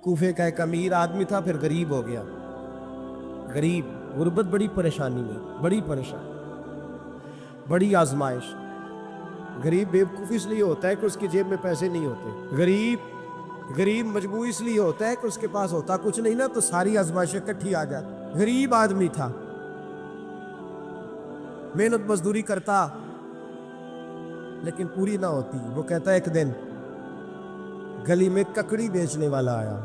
کوفے کا ایک امیر آدمی تھا، پھر غریب ہو گیا. غریب، غربت بڑی پریشانی میں، بڑی پریشانی، بڑی آزمائش. غریب بیوقوف اس لیے ہوتا ہے کہ اس کی جیب میں پیسے نہیں ہوتے. غریب مجبور اس لیے ہوتا ہے کہ اس کے پاس ہوتا کچھ نہیں نا، تو ساری آزمائشیں اکٹھی آ جاتی. غریب آدمی تھا، محنت مزدوری کرتا لیکن پوری نہ ہوتی. وہ کہتا ہے ایک دن گلی میں ککڑی بیچنے والا آیا.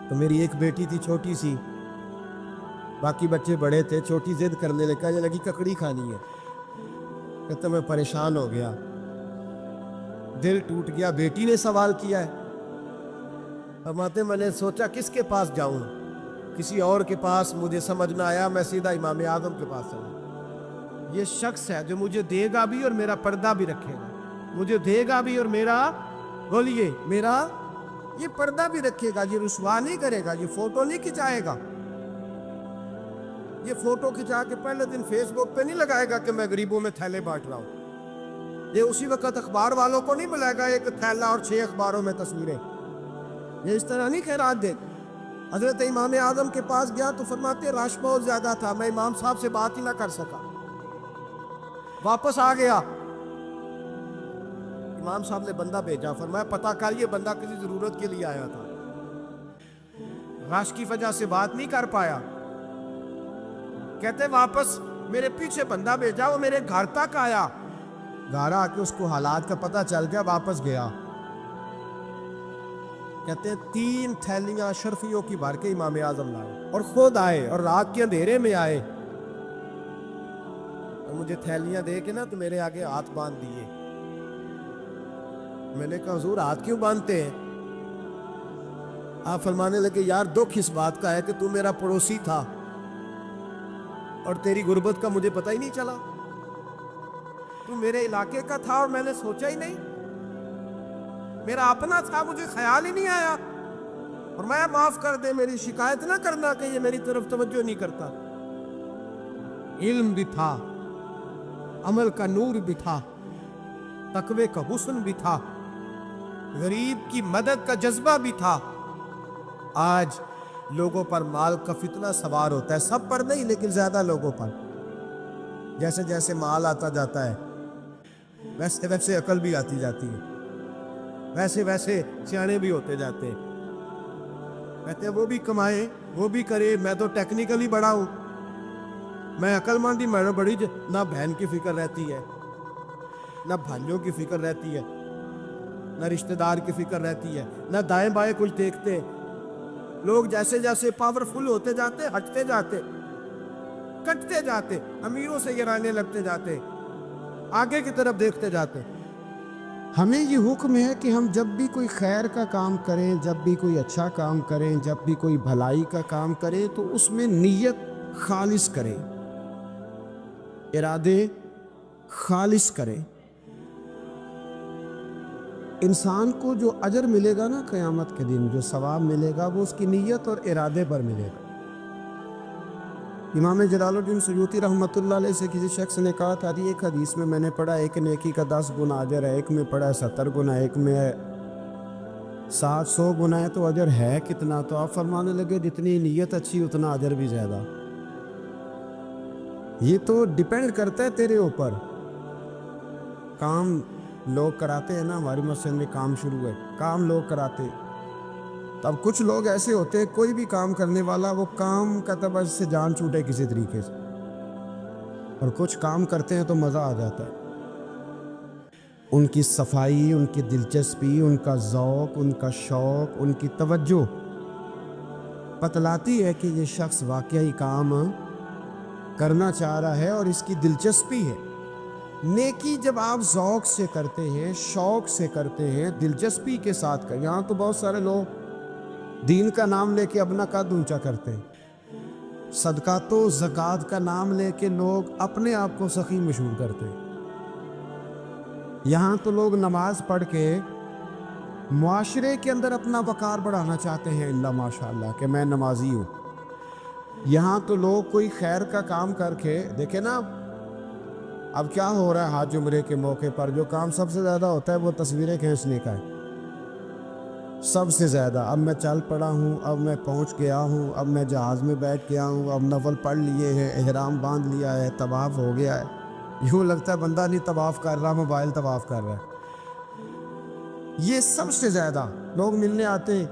تو میری ایک بیٹی تھی چھوٹی سی، باقی بچے بڑے تھے. چھوٹی ضد کرنے لگی ککڑی کھانی ہے. کہتا میں پریشان ہو گیا، دل ٹوٹ گیا. بیٹی نے سوال کیا ہے. فرماتے میں نے سوچا کس کے پاس جاؤں، کسی اور کے پاس مجھے سمجھ نہ آیا. میں سیدھا امام اعظم کے پاس چلا. یہ شخص ہے جو مجھے دے گا بھی اور میرا پردہ بھی رکھے گا. مجھے دے گا بھی اور میرا یہ پردہ بھی رکھے گا. یہ رسوا نہیں کرے گا، یہ فوٹو نہیں کھچائے گا. یہ فوٹو کھچا کے پہلے دن فیس بک پہ نہیں لگائے گا کہ میں غریبوں میں تھیلے بانٹ رہا ہوں. یہ اسی وقت اخبار والوں کو نہیں ملائے گا ایک تھیلا اور 6 اخباروں میں تصویریں. یہ اس طرح نہیں خیرات دے. حضرت امام اعظم کے پاس گیا تو فرماتے رش بہت زیادہ تھا، میں امام صاحب سے بات ہی نہ کر سکا. واپس آ گیا. امام صاحب نے بندہ بھیجا، فرمایا پتہ کر یہ بندہ کسی ضرورت کے لیے آیا تھا، رش کی وجہ سے بات نہیں کر پایا. کہتے واپس میرے پیچھے بندہ بھیجا، وہ میرے گھر تک آیا. گھر آ کے اس کو حالات کا پتہ چل گیا، واپس گیا. کہتے 3 تھیلیاں اشرفیوں کی بھر کے امام اعظم لائے اور خود آئے اور رات کے اندھیرے میں آئے اور مجھے تھیلیاں دے کے نا تو میرے آگے ہاتھ باندھ دیے. میں نے کہا حضور ہاتھ کیوں باندھتے ہیں؟ آپ فرمانے لگے یار دکھ اس بات کا ہے کہ تو میرا پڑوسی تھا اور تیری غربت کا مجھے پتہ ہی نہیں چلا. تو میرے علاقے کا تھا اور میں نے سوچا ہی نہیں، میرا اپنا تھا، مجھے خیال ہی نہیں آیا. اور میں معاف کر دے، میری شکایت نہ کرنا کہ یہ میری طرف توجہ نہیں کرتا. علم بھی تھا، عمل کا نور بھی تھا، تقوی کا حسن بھی تھا، غریب کی مدد کا جذبہ بھی تھا. آج لوگوں پر مال کا فتنہ سوار ہوتا ہے، سب پر نہیں لیکن زیادہ لوگوں پر. جیسے جیسے مال آتا جاتا ہے ویسے ویسے عقل بھی آتی جاتی ہے، ویسے ویسے سیانے بھی ہوتے جاتے ہیں. کہتے ہیں وہ بھی کمائے، وہ بھی کرے، میں تو ٹیکنیکلی بڑا ہوں، میں عقل مند ہی، میں بڑی نہ بہن کی فکر رہتی ہے، نہ بھائیوں کی فکر رہتی ہے، نہ رشتہ دار کی فکر رہتی ہے، نہ دائیں بائیں کچھ دیکھتے. لوگ جیسے جیسے پاورفل ہوتے جاتے ہٹتے جاتے، کٹتے جاتے، امیروں سے گرانے لگتے جاتے، آگے کی طرف دیکھتے جاتے. ہمیں یہ حکم ہے کہ ہم جب بھی کوئی خیر کا کام کریں، جب بھی کوئی اچھا کام کریں، جب بھی کوئی بھلائی کا کام کریں تو اس میں نیت خالص کریں، ارادے خالص کریں. انسان کو جو اجر ملے گا نا قیامت کے دن، جو ثواب ملے گا وہ اس کی نیت اور ارادے پر ملے گا. امام جلال الدین سیوطی رحمۃ اللہ علیہ سے کسی شخص نے کہا تھا ایک حدیث میں نے پڑھا ایک نیکی کا 10 گنا اجر ہے، ایک میں پڑھا 70 گنا، ایک میں 700 گنا ہے، تو اجر ہے کتنا؟ تو آپ فرمانے لگے جتنی نیت اچھی اتنا اجر بھی زیادہ. یہ تو ڈیپینڈ کرتا ہے تیرے اوپر. کام لوگ کراتے ہیں نا، ہماری مسجد میں کام شروع ہے، کام لوگ کراتے. اب کچھ لوگ ایسے ہوتے ہیں کوئی بھی کام کرنے والا وہ کام کا تب اس سے جان چھوٹے کسی طریقے سے، اور کچھ کام کرتے ہیں تو مزہ آ جاتا ہے. ان کی صفائی، ان کی دلچسپی، ان کا ذوق، ان کا شوق، ان کی توجہ بتلاتی ہے کہ یہ شخص واقعی کام کرنا چاہ رہا ہے اور اس کی دلچسپی ہے. نیکی جب آپ ذوق سے کرتے ہیں، شوق سے کرتے ہیں، دلچسپی کے ساتھ کریں. یہاں تو بہت سارے لوگ دین کا نام لے کے اپنا قد اونچا کرتے ہیں، صدقات و زکوٰۃ کا نام لے کے لوگ اپنے آپ کو سخی مشہور کرتے ہیں. یہاں تو لوگ نماز پڑھ کے معاشرے کے اندر اپنا وقار بڑھانا چاہتے ہیں، اللہ ماشاء اللہ کہ میں نمازی ہوں. یہاں تو لوگ کوئی خیر کا کام کر کے دیکھیں نا. اب کیا ہو رہا ہے حج عمرے کے موقع پر جو کام سب سے زیادہ ہوتا ہے وہ تصویریں کھینچنے کا ہے. سب سے زیادہ اب میں چل پڑا ہوں، اب میں پہنچ گیا ہوں، اب میں جہاز میں بیٹھ گیا ہوں، اب نفل پڑھ لیے ہیں، احرام باندھ لیا ہے، طواف ہو گیا ہے، یوں لگتا ہے بندہ نہیں طواف کر رہا، موبائل طواف کر رہا ہے۔ یہ سب سے زیادہ لوگ ملنے آتے ہیں،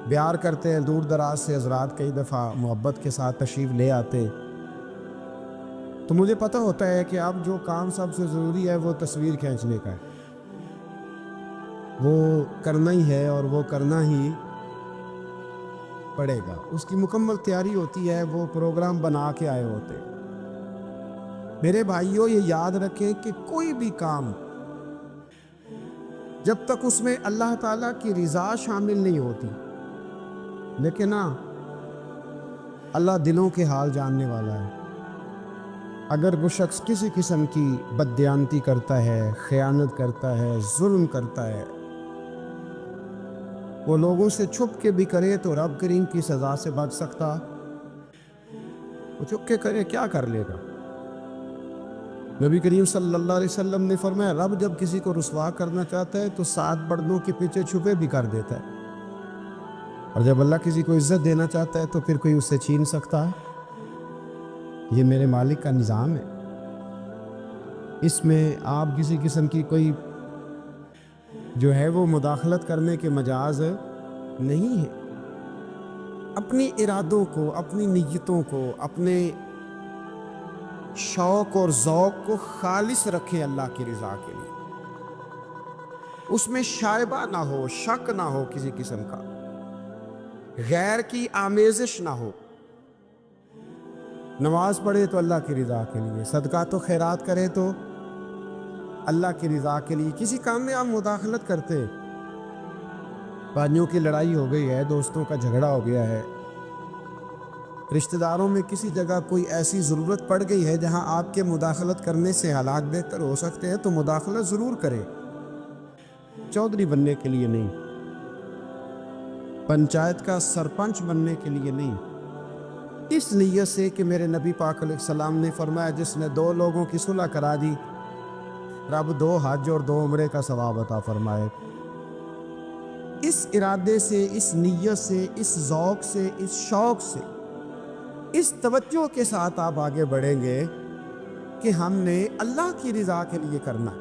پیار کرتے ہیں، دور دراز سے حضرات کئی دفعہ محبت کے ساتھ تشریف لے آتے ہیں، تو مجھے پتہ ہوتا ہے کہ اب جو کام سب سے ضروری ہے وہ تصویر کھینچنے کا ہے، وہ کرنا ہی ہے اور وہ کرنا ہی پڑے گا، اس کی مکمل تیاری ہوتی ہے، وہ پروگرام بنا کے آئے ہوتے۔ میرے بھائیوں یہ یاد رکھیں کہ کوئی بھی کام جب تک اس میں اللہ تعالیٰ کی رضا شامل نہیں ہوتی، لیکن ہاں اللہ دلوں کے حال جاننے والا ہے، اگر وہ شخص کسی قسم کی بددیانتی کرتا ہے، خیانت کرتا ہے، ظلم کرتا ہے، وہ لوگوں سے چھپ کے بھی کرے تو رب کریم کی سزا سے بچ سکتا، وہ چھپ کے کرے کیا کر لے گا؟ نبی کریم صلی اللہ علیہ وسلم نے فرمایا رب جب کسی کو رسوا کرنا چاہتا ہے تو 7 پردوں کے پیچھے چھپے بھی کر دیتا ہے، اور جب اللہ کسی کو عزت دینا چاہتا ہے تو پھر کوئی اس سے چھین سکتا ہے؟ یہ میرے مالک کا نظام ہے، اس میں آپ کسی قسم کی کوئی جو ہے وہ مداخلت کرنے کے مجاز نہیں ہے۔ اپنی ارادوں کو، اپنی نیتوں کو، اپنے شوق اور ذوق کو خالص رکھیں اللہ کی رضا کے لیے، اس میں شائبہ نہ ہو، شک نہ ہو، کسی قسم کا غیر کی آمیزش نہ ہو۔ نماز پڑھے تو اللہ کی رضا کے لیے، صدقات و خیرات کرے تو اللہ کی رضا کے لیے، کسی کام میں آپ مداخلت کرتے، بھائیوں کی لڑائی ہو گئی ہے، دوستوں کا جھگڑا ہو گیا ہے، رشتہ داروں میں کسی جگہ کوئی ایسی ضرورت پڑ گئی ہے جہاں آپ کے مداخلت کرنے سے حالات بہتر ہو سکتے ہیں تو مداخلت ضرور کریں، چودھری بننے کے لیے نہیں، پنچایت کا سرپنچ بننے کے لیے نہیں، اس نیت سے کہ میرے نبی پاک علیہ السلام نے فرمایا جس نے 2 لوگوں کی صلح کرا دی رب 2 حج اور 2 عمرے کا ثواب عطا فرمائے۔ اس ارادے سے، اس نیت سے، اس ذوق سے، اس شوق سے، اس توجہ کے ساتھ آپ آگے بڑھیں گے کہ ہم نے اللہ کی رضا کے لیے کرنا۔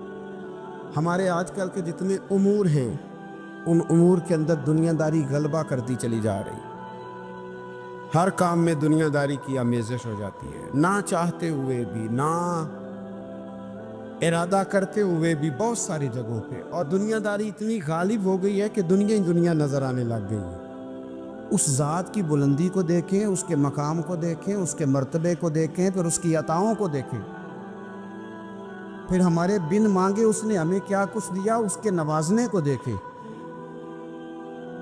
ہمارے آج کل کے جتنے امور ہیں ان امور کے اندر دنیا داری غلبہ کرتی چلی جا رہی، ہر کام میں دنیا داری کی آمیزش ہو جاتی ہے، نہ چاہتے ہوئے بھی، نہ ارادہ کرتے ہوئے بھی، بہت ساری جگہوں پہ، اور دنیا داری اتنی غالب ہو گئی ہے کہ دنیا ہی دنیا نظر آنے لگ گئی ہے۔ اس ذات کی بلندی کو دیکھیں، اس کے مقام کو دیکھیں، اس کے مرتبے کو دیکھیں، پھر اس کی عطاؤں کو دیکھیں، پھر ہمارے بن مانگے اس نے ہمیں کیا کچھ دیا، اس کے نوازنے کو دیکھیں۔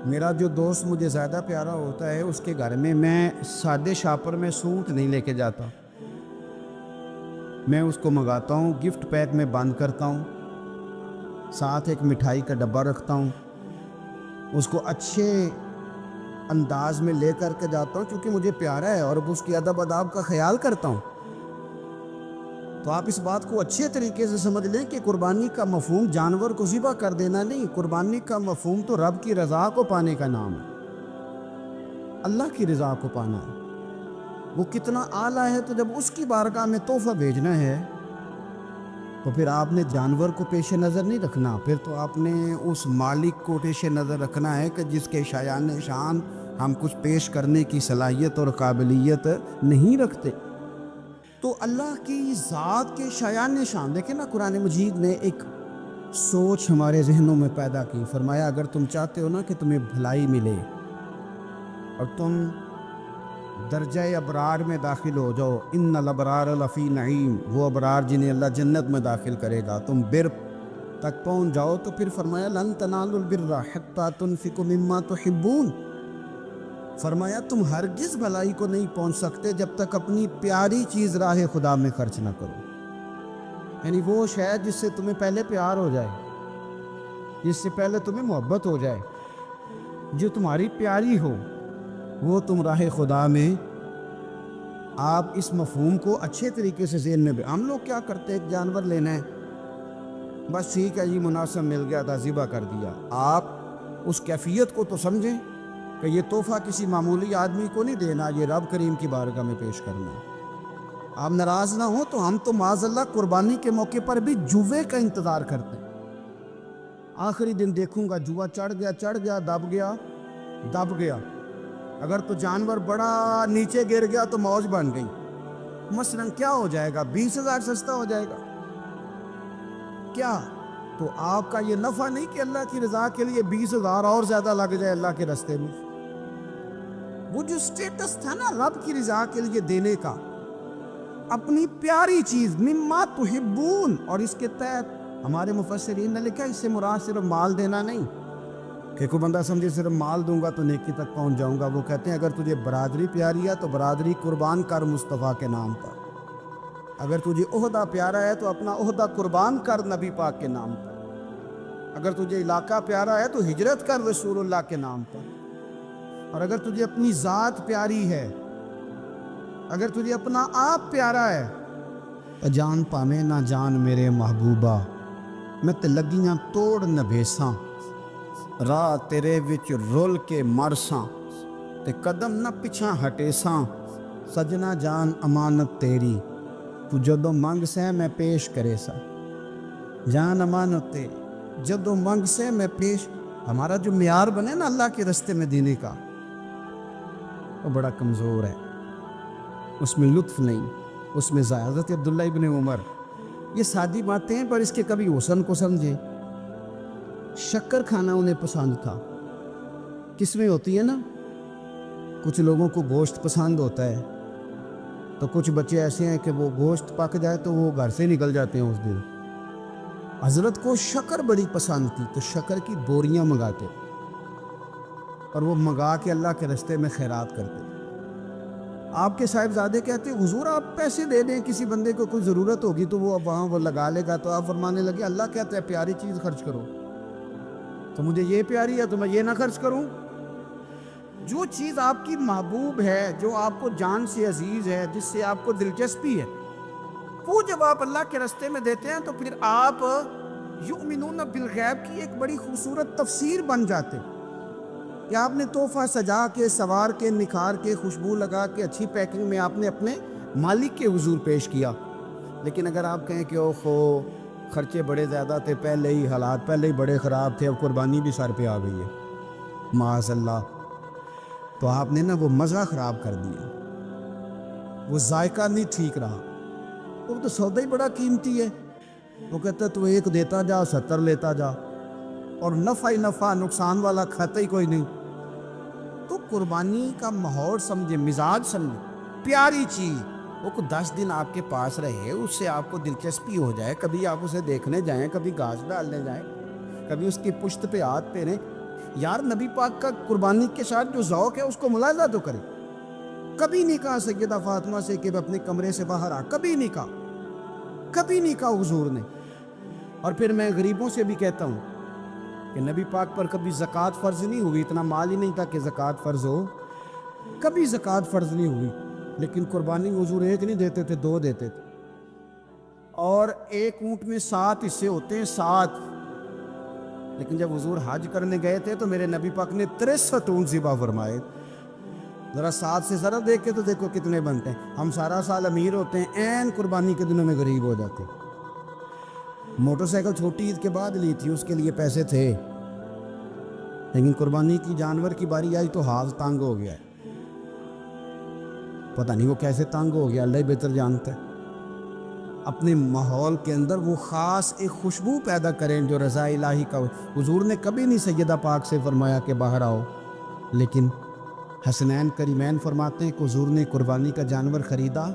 میرا جو دوست مجھے زیادہ پیارا ہوتا ہے اس کے گھر میں میں سادے شاپر میں سوٹ نہیں لے کے جاتا، میں اس کو منگاتا ہوں، گفٹ پیک میں بند کرتا ہوں، ساتھ ایک مٹھائی کا ڈبہ رکھتا ہوں، اس کو اچھے انداز میں لے کر کے جاتا ہوں کیونکہ مجھے پیارا ہے اور اس کی ادب آداب کا خیال کرتا ہوں۔ تو آپ اس بات کو اچھے طریقے سے سمجھ لیں کہ قربانی کا مفہوم جانور کو ذبح کر دینا نہیں، قربانی کا مفہوم تو رب کی رضا کو پانے کا نام ہے، اللہ کی رضا کو پانا ہے۔ وہ کتنا اعلیٰ ہے، تو جب اس کی بارگاہ میں تحفہ بھیجنا ہے تو پھر آپ نے جانور کو پیش نظر نہیں رکھنا، پھر تو آپ نے اس مالک کو پیش نظر رکھنا ہے کہ جس کے شایان شان ہم کچھ پیش کرنے کی صلاحیت اور قابلیت نہیں رکھتے۔ تو اللہ کی ذات کے شایان شان دیکھیں نا، قرآن مجید نے ایک سوچ ہمارے ذہنوں میں پیدا کی، فرمایا اگر تم چاہتے ہو نا کہ تمہیں بھلائی ملے اور تم درجہ ابرار میں داخل ہو جاؤ، ان الابرار لفی نعیم، وہ ابرار جنہیں اللہ جنت میں داخل کرے گا، تم بر تک پہنچ جاؤ، تو پھر فرمایا لن تنالوا البر حتی تنفقوا مما تحبون، فرمایا تم ہرگز بھلائی کو نہیں پہنچ سکتے جب تک اپنی پیاری چیز راہ خدا میں خرچ نہ کرو، یعنی وہ شے جس سے تمہیں پہلے پیار ہو جائے، جس سے پہلے تمہیں محبت ہو جائے، جو تمہاری پیاری ہو، وہ تم راہ خدا میں۔ آپ اس مفہوم کو اچھے طریقے سے ذہن میں ہم لوگ کیا کرتے ہیں، ایک جانور لینا ہے، بس ٹھیک ہے جی مناسب مل گیا تھا ذبح کر دیا۔ آپ اس کیفیت کو تو سمجھیں کہ یہ تحفہ کسی معمولی آدمی کو نہیں دینا، یہ رب کریم کی بارگاہ میں پیش کرنا ہے۔ آپ ناراض نہ ہوں تو ہم تو معاذ اللہ قربانی کے موقع پر بھی جوے کا انتظار کرتے ہیں۔ آخری دن دیکھوں گا جوا چڑھ گیا دب گیا، اگر تو جانور بڑا نیچے گر گیا تو موج بن گئی، مثلاً کیا ہو جائے گا؟ 20,000 سستا ہو جائے گا کیا؟ تو آپ کا یہ نفع نہیں کہ اللہ کی رضا کے لیے 20,000 اور زیادہ لگ جائے اللہ کے راستے میں۔ وہ جو سٹیٹس تھا نا رب کی رضا کے لیے دینے کا، اپنی پیاری چیز مما تحبون، اور اس کے تحت ہمارے مفسرین نے لکھا اس سے مراد صرف مال دینا نہیں کہ کوئی بندہ سمجھے صرف مال دوں گا تو نیکی تک پہنچ جاؤں گا۔ وہ کہتے ہیں اگر تجھے برادری پیاری ہے تو برادری قربان کر مصطفیٰ کے نام پر، اگر تجھے عہدہ پیارا ہے تو اپنا عہدہ قربان کر نبی پاک کے نام پر، اگر تجھے علاقہ پیارا ہے تو ہجرت کر رسول اللہ کے نام پر، اور اگر تجھے اپنی ذات پیاری ہے، اگر تجھے اپنا آپ پیارا ہے، جان پاویں نہ جان میرے محبوبہ، میں تے لگیاں توڑ نبھیساں، راہ تیرے وچ رول کے مرساں، تے قدم نہ پچھاں ہٹیساں، سجنا جان امانت تیری، تو جدوں منگ سے میں پیش کرے سا، جان امانت تیری جدوں منگ سے میں پیش۔ ہمارا جو معیار بنے نا اللہ کے رستے میں دینے کا، وہ بڑا کمزور ہے، اس میں لطف نہیں، اس میں حضرت عبداللہ ابن عمر، یہ سادی باتیں ہیں پر اس کے کبھی حسن کو سمجھیں۔ شکر کھانا انہیں پسند تھا، کس میں ہوتی ہے نا، کچھ لوگوں کو گوشت پسند ہوتا ہے تو کچھ بچے ایسے ہیں کہ وہ گوشت پک جائے تو وہ گھر سے نکل جاتے ہیں اس دن۔ حضرت کو شکر بڑی پسند تھی تو شکر کی بوریاں منگاتے اور وہ منگا کے اللہ کے راستے میں خیرات کرتے۔ آپ کے صاحبزادے کہتے ہیں حضور آپ پیسے دے دیں، کسی بندے کو کوئی ضرورت ہوگی تو وہ وہاں وہ لگا لے گا، تو آپ فرمانے لگے اللہ کہتا ہے پیاری چیز خرچ کرو، تو مجھے یہ پیاری ہے تو میں یہ نہ خرچ کروں؟ جو چیز آپ کی محبوب ہے، جو آپ کو جان سے عزیز ہے، جس سے آپ کو دلچسپی ہے، وہ جب آپ اللہ کے راستے میں دیتے ہیں تو پھر آپ یؤمنون بالغیب کی ایک بڑی خوبصورت تفسیر بن جاتے کہ آپ نے تحفہ سجا کے سوار کے نکھار کے خوشبو لگا کے اچھی پیکنگ میں آپ نے اپنے مالک کے حضور پیش کیا۔ لیکن اگر آپ کہیں کہ اوہو خرچے بڑے زیادہ تھے، پہلے ہی حالات پہلے ہی بڑے خراب تھے، اب قربانی بھی سر پہ آ گئی ہے، معاذ اللہ، تو آپ نے نا وہ مزہ خراب کر دیا، وہ ذائقہ نہیں ٹھیک رہا۔ وہ تو سودا ہی بڑا قیمتی ہے، وہ کہتا ہے تو ایک دیتا جا 70 لیتا جا، اور نفع ہی نفع، نقصان والا کھاتا ہی کوئی نہیں۔ تو قربانی کا ماحول سمجھے، مزاج سمجھے، پیاری چیز، وہ کو 10 دن آپ کے پاس رہے، اس سے آپ کو دلچسپی ہو جائے، کبھی آپ اسے دیکھنے جائیں، کبھی گھاس ڈالنے جائیں، کبھی اس کی پشت پہ ہاتھ پھیریں۔ یار نبی پاک کا قربانی کے ساتھ جو ذوق ہے اس کو ملاحظہ تو کریں۔ کبھی نہیں کہا سیدہ فاطمہ سے کہ اپنے کمرے سے باہر آ، کبھی نہیں کہا حضور نے۔ اور پھر میں غریبوں سے بھی کہتا ہوں کہ نبی پاک پر کبھی زکوٰۃ فرض نہیں ہوئی، اتنا مال ہی نہیں تھا کہ زکوٰۃ فرض ہو، کبھی زکوٰۃ فرض نہیں ہوئی، لیکن قربانی حضور ایک نہیں دیتے تھے، 2 دیتے تھے، اور ایک اونٹ میں 7 حصے ہوتے ہیں، 7۔ لیکن جب حضور حج کرنے گئے تھے تو میرے نبی پاک نے 63 اونٹ ذبح فرمائے۔ ذرا 7 سے ذرا دیکھ کے تو دیکھو کتنے بنتے ہیں۔ ہم سارا سال امیر ہوتے ہیں، عین قربانی کے دنوں میں غریب ہو جاتے ہیں۔ موٹر سائیکل چھوٹی عید کے بعد لی تھی، اس کے لیے پیسے تھے، لیکن قربانی کی جانور کی باری آئی تو حال تنگ ہو گیا ہے۔ پتہ نہیں وہ کیسے تنگ ہو گیا، اللہ ہی بہتر جانتا ہے۔ اپنے ماحول کے اندر وہ خاص ایک خوشبو پیدا کریں جو رضا الہی کا ہو۔ حضور نے کبھی نہیں سیدہ پاک سے فرمایا کہ باہر آؤ، لیکن حسنین کریمین فرماتے ہیں کہ حضور نے قربانی کا جانور خریدا،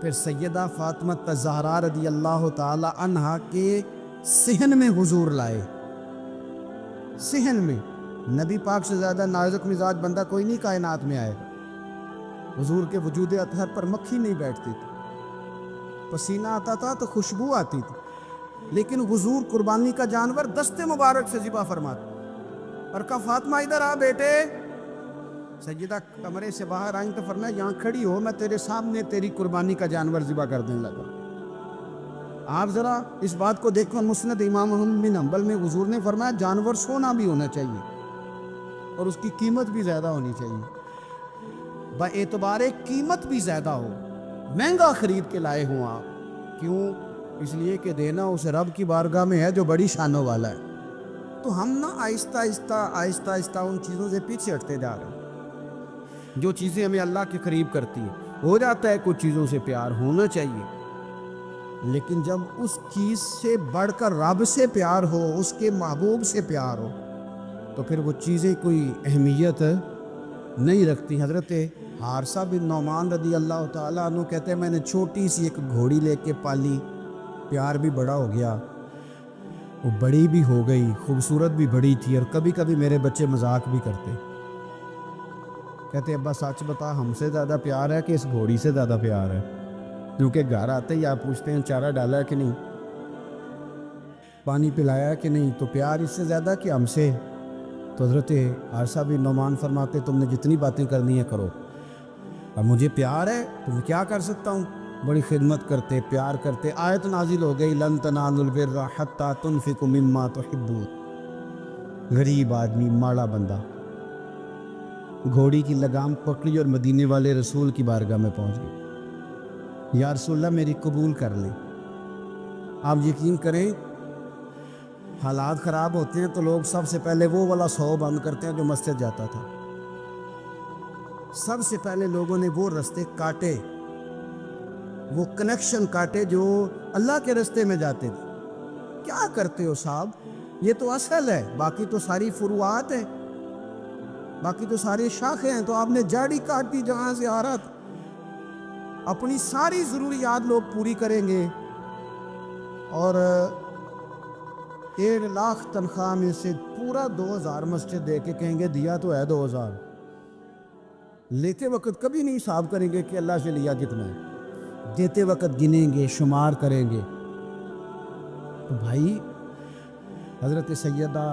پھر سیدہ فاطمہ الزہرا رضی اللہ تعالی عنہا کے صحن میں حضور لائے۔ صحن میں نبی پاک سے زیادہ نازک مزاج بندہ کوئی نہیں کائنات میں آئے گا۔ حضور کے وجود اطہر پر مکھی نہیں بیٹھتی تھی، پسینہ آتا تھا تو خوشبو آتی تھی، لیکن حضور قربانی کا جانور دست مبارک سے ذبح فرماتے اور کہا فاطمہ ادھر آ بیٹے۔ سیدہ کمرے سے باہر آئیں تو فرمایا یہاں کھڑی ہو، میں تیرے سامنے تیری قربانی کا جانور ذبح کر دینے لگا۔ آپ ذرا اس بات کو دیکھو، مسند امام احمد بن حنبل میں حضور نے فرمایا جانور سونا بھی ہونا چاہیے اور اس کی قیمت بھی زیادہ ہونی چاہیے، با اعتبار قیمت بھی زیادہ ہو، مہنگا خرید کے لائے ہوں آپ۔ کیوں؟ اس لیے کہ دینا اس رب کی بارگاہ میں ہے جو بڑی شانوں والا ہے۔ تو ہم نا آہستہ آہستہ ان چیزوں سے پیچھے ہٹتے جا رہے ہیں جو چیزیں ہمیں اللہ کے قریب کرتی ہیں۔ ہو جاتا ہے کچھ چیزوں سے پیار ہونا چاہیے، لیکن جب اس چیز سے بڑھ کر رب سے پیار ہو، اس کے محبوب سے پیار ہو، تو پھر وہ چیزیں کوئی اہمیت نہیں رکھتی۔ حضرت حارثہ بن نعمان رضی اللہ تعالیٰ عنہ کہتے ہیں میں نے چھوٹی سی ایک گھوڑی لے کے پالی، پیار بھی بڑا ہو گیا، وہ بڑی بھی ہو گئی، خوبصورت بھی بڑی تھی، اور کبھی کبھی میرے بچے مذاق بھی کرتے، کہتے ابا سچ بتا ہم سے زیادہ پیار ہے کہ اس گھوڑی سے زیادہ پیار ہے؟ کیونکہ گھر آتے ہی آپ پوچھتے ہیں چارہ ڈالا ہے کہ نہیں، پانی پلایا ہے کہ نہیں، تو پیار اس سے زیادہ کہ ہم سے؟ تو حضرت حارثہ بن نعمان فرماتے تم نے جتنی باتیں کرنی ہے کرو، اب مجھے پیار ہے تو میں کیا کر سکتا ہوں؟ بڑی خدمت کرتے، پیار کرتے، آیت نازل ہو گئی لن تنالوا البر حتی تنفقوا مما تحبون۔ غریب آدمی، ماڑا بندہ، گھوڑی کی لگام پکڑی اور مدینے والے رسول کی بارگاہ میں پہنچ گئی، یا رسول اللہ میری قبول کر لیں۔ آپ یقین کریں حالات خراب ہوتے ہیں تو لوگ سب سے پہلے وہ والا 100 بند کرتے ہیں جو مسجد جاتا تھا، سب سے پہلے لوگوں نے وہ رستے کاٹے، وہ کنیکشن کاٹے جو اللہ کے رستے میں جاتے تھے۔ کیا کرتے ہو صاحب؟ یہ تو اصل ہے، باقی تو ساری فروعات ہیں، باقی تو ساری شاخیں ہیں، تو آپ نے جاڑی کاٹ دی جہاں سے آ رہا تھا۔ اپنی ساری ضروریات لوگ پوری کریں گے اور 1.5 لاکھ تنخواہ میں سے پورا 2000 مسجد دے کے کہیں گے دیا تو ہے 2000، لیتے وقت کبھی نہیں حساب کریں گے کہ اللہ سے لیا کتنا ہے، دیتے وقت گنیں گے، شمار کریں گے۔ تو بھائی حضرت سیدہ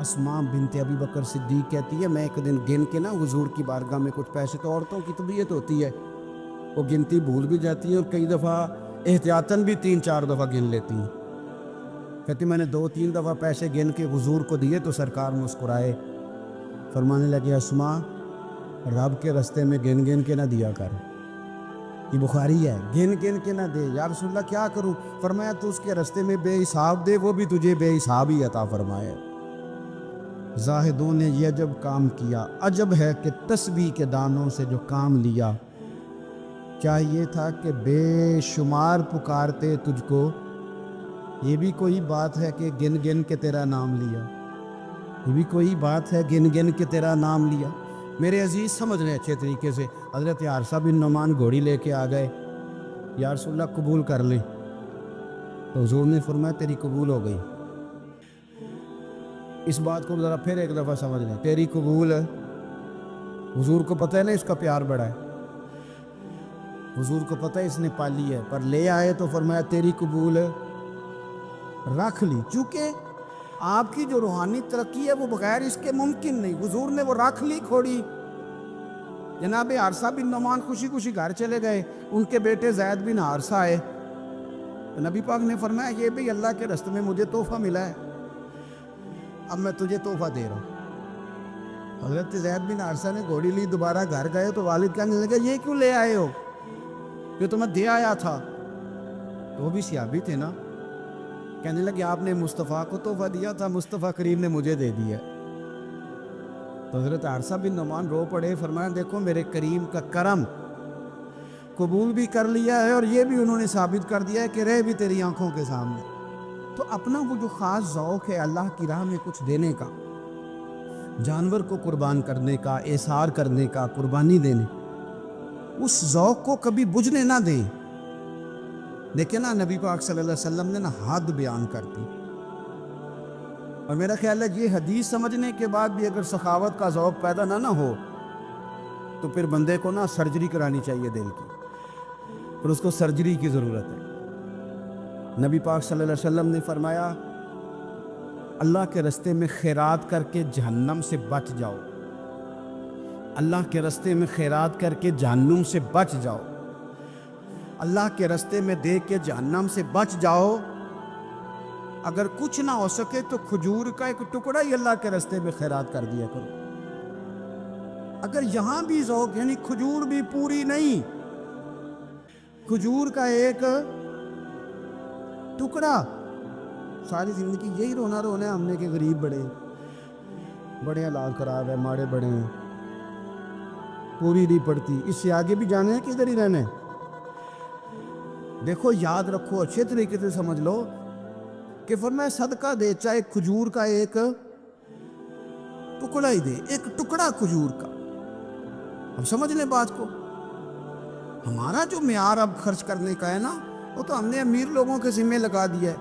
اسماء بنت ابی بکر صدیق کہتی ہے میں ایک دن گن کے نا حضور کی بارگاہ میں کچھ پیسے، تو عورتوں کی طبیعت ہوتی ہے وہ گنتی بھول بھی جاتی ہیں اور کئی دفعہ احتیاطاً بھی 3-4 دفعہ گن لیتی ہیں۔ کہتی میں نے 2-3 دفعہ پیسے گن کے حضور کو دیے تو سرکار مسکرائے، فرمانے لگے اسماء رب کے رستے میں گن گن کے نہ دیا کر، یہ بخاری ہے، گن گن کے نہ دے۔ یا رسول اللہ کیا کروں؟ فرمایا تو اس کے رستے میں بے حساب دے، وہ بھی تجھے بے حساب ہی عطا فرمائے۔ زاہدوں نے یہ عجب کام کیا، عجب ہے کہ تسبیح کے دانوں سے جو کام لیا، چاہیے تھا کہ بے شمار پکارتے تجھ کو، یہ بھی کوئی بات ہے کہ گن گن کے تیرا نام لیا، یہ بھی کوئی بات ہے گن گن کے تیرا نام لیا۔ میرے عزیز سمجھ رہے اچھے طریقے سے، حضرت حارثہ بن نعمان گھوڑی لے کے آ گئے، یا رسول اللہ قبول کر لیں، تو حضور نے فرمایا تیری قبول ہو گئی۔ اس بات کو ذرا پھر ایک دفعہ سمجھ لیں، تیری قبول ہے۔ حضور کو پتہ ہے نا اس کا پیار بڑا ہے، حضور کو پتہ ہے اس نے پالی ہے، پر لے آئے تو فرمایا تیری قبول ہے، رکھ لی۔ چونکہ آپ کی جو روحانی ترقی ہے وہ بغیر اس کے ممکن نہیں، حضور نے وہ رکھ لی کھوڑی۔ جناب حارثہ بن نعمان خوشی خوشی گھر چلے گئے، ان کے بیٹے زید بن حارثہ آئے، تو نبی پاک نے فرمایا یہ بھی اللہ کے راستے میں مجھے تحفہ ملا ہے، اب میں تجھے تحفہ دے رہا ہوں۔ حضرت زید بن حارثہ نے گھوڑی لی، دوبارہ گھر گئے تو والد کہنے لگا یہ کیوں لے آئے ہو؟ یہ تو میں دے آیا تھا۔ تو وہ بھی صحابی تھے نا، کہنے لگے آپ نے مصطفیٰ کو تحفہ دیا تھا، مصطفیٰ کریم نے مجھے دے دیا۔ تو حضرت حارثہ بن نعمان رو پڑے، فرمایا دیکھو میرے کریم کا کرم، قبول بھی کر لیا ہے اور یہ بھی انہوں نے ثابت کر دیا ہے کہ رہ بھی تیری آنکھوں کے سامنے۔ تو اپنا وہ جو خاص ذوق ہے اللہ کی راہ میں کچھ دینے کا، جانور کو قربان کرنے کا، احسار کرنے کا، قربانی دینے، اس ذوق کو کبھی بجھنے نہ دیں۔ دیکھیں نا نبی پاک صلی اللہ علیہ وسلم نے نا حد بیان کرتی، اور میرا خیال ہے یہ حدیث سمجھنے کے بعد بھی اگر سخاوت کا ذوق پیدا نہ ہو تو پھر بندے کو نا سرجری کرانی چاہیے دل کی، پھر اس کو سرجری کی ضرورت ہے۔ نبی پاک صلی اللہ علیہ وسلم نے فرمایا اللہ کے رستے میں خیرات کر کے جہنم سے بچ جاؤ، اللہ کے رستے میں خیرات کر کے جہنم سے بچ جاؤ۔ اللہ کے راستے میں دے کے جہنم سے بچ جاؤ. اگر کچھ نہ ہو سکے تو کھجور کا ایک ٹکڑا ہی اللہ کے راستے میں خیرات کر دیا کرو. اگر یہاں بھی ذوق یعنی کھجور بھی پوری نہیں, کھجور کا ایک ٹکڑا, ساری زندگی یہی رونا رونا ہے ہم نے کہ غریب بڑے حالات خراب ہے, ماڑے بڑے ہیں, پوری نہیں پڑتی. اس سے آگے بھی جانے ہیں کہ ادھر ہی رہنے. دیکھو یاد رکھو, اچھے طریقے سے سمجھ لو کہ فرمایا صدقہ دے, چاہے کھجور کا ایک ٹکڑا ہی دے, ایک ٹکڑا کھجور کا. اب سمجھ لیں بات کو. ہمارا جو معیار اب خرچ کرنے کا ہے نا, وہ تو ہم نے امیر لوگوں کے ذمہ لگا دیا ہے.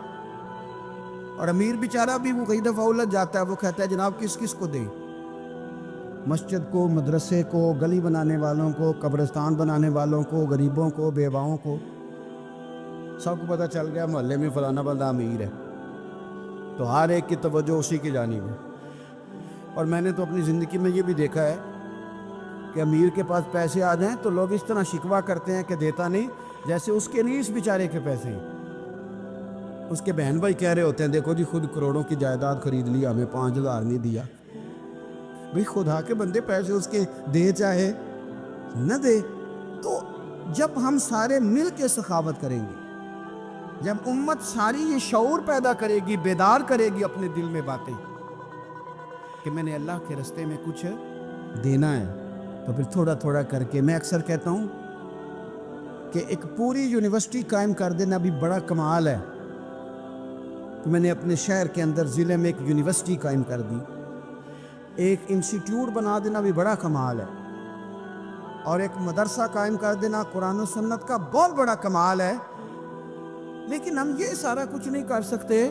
اور امیر بیچارہ بھی وہ کئی دفعہ الجھ جاتا ہے, وہ کہتا ہے جناب کس کس کو دیں, مسجد کو, مدرسے کو, گلی بنانے والوں کو, قبرستان بنانے والوں کو, غریبوں کو, بیواؤں کو. سب کو پتہ چل گیا محلے میں فلانا بندہ امیر ہے, تو ہر ایک کی توجہ اسی کی جانب ہے. اور میں نے تو اپنی زندگی میں یہ بھی دیکھا ہے کہ امیر کے پاس پیسے آ جائیں تو لوگ اس طرح شکوہ کرتے ہیں کہ دیتا نہیں, جیسے اس کے نہیں اس بیچارے کے پیسے ہیں. اس کے بہن بھائی کہہ رہے ہوتے ہیں دیکھو جی خود کروڑوں کی جائیداد خرید لی, ہمیں 5,000 نہیں دیا. بھئی خدا کے بندے پیسے اس کے دے چاہے نہ دے. تو جب ہم سارے مل کے سخاوت کریں گے, جب امت ساری یہ شعور پیدا کرے گی, بیدار کرے گی اپنے دل میں باتیں کہ میں نے اللہ کے راستے میں کچھ دینا ہے, تو پھر تھوڑا تھوڑا کر کے. میں اکثر کہتا ہوں کہ ایک پوری یونیورسٹی قائم کر دینا بھی بڑا کمال ہے. تو میں نے اپنے شہر کے اندر ضلع میں ایک یونیورسٹی قائم کر دی, ایک انسٹیٹیوٹ بنا دینا بھی بڑا کمال ہے, اور ایک مدرسہ قائم کر دینا قرآن و سنت کا بہت بڑا کمال ہے. لیکن ہم یہ سارا کچھ نہیں کر سکتے.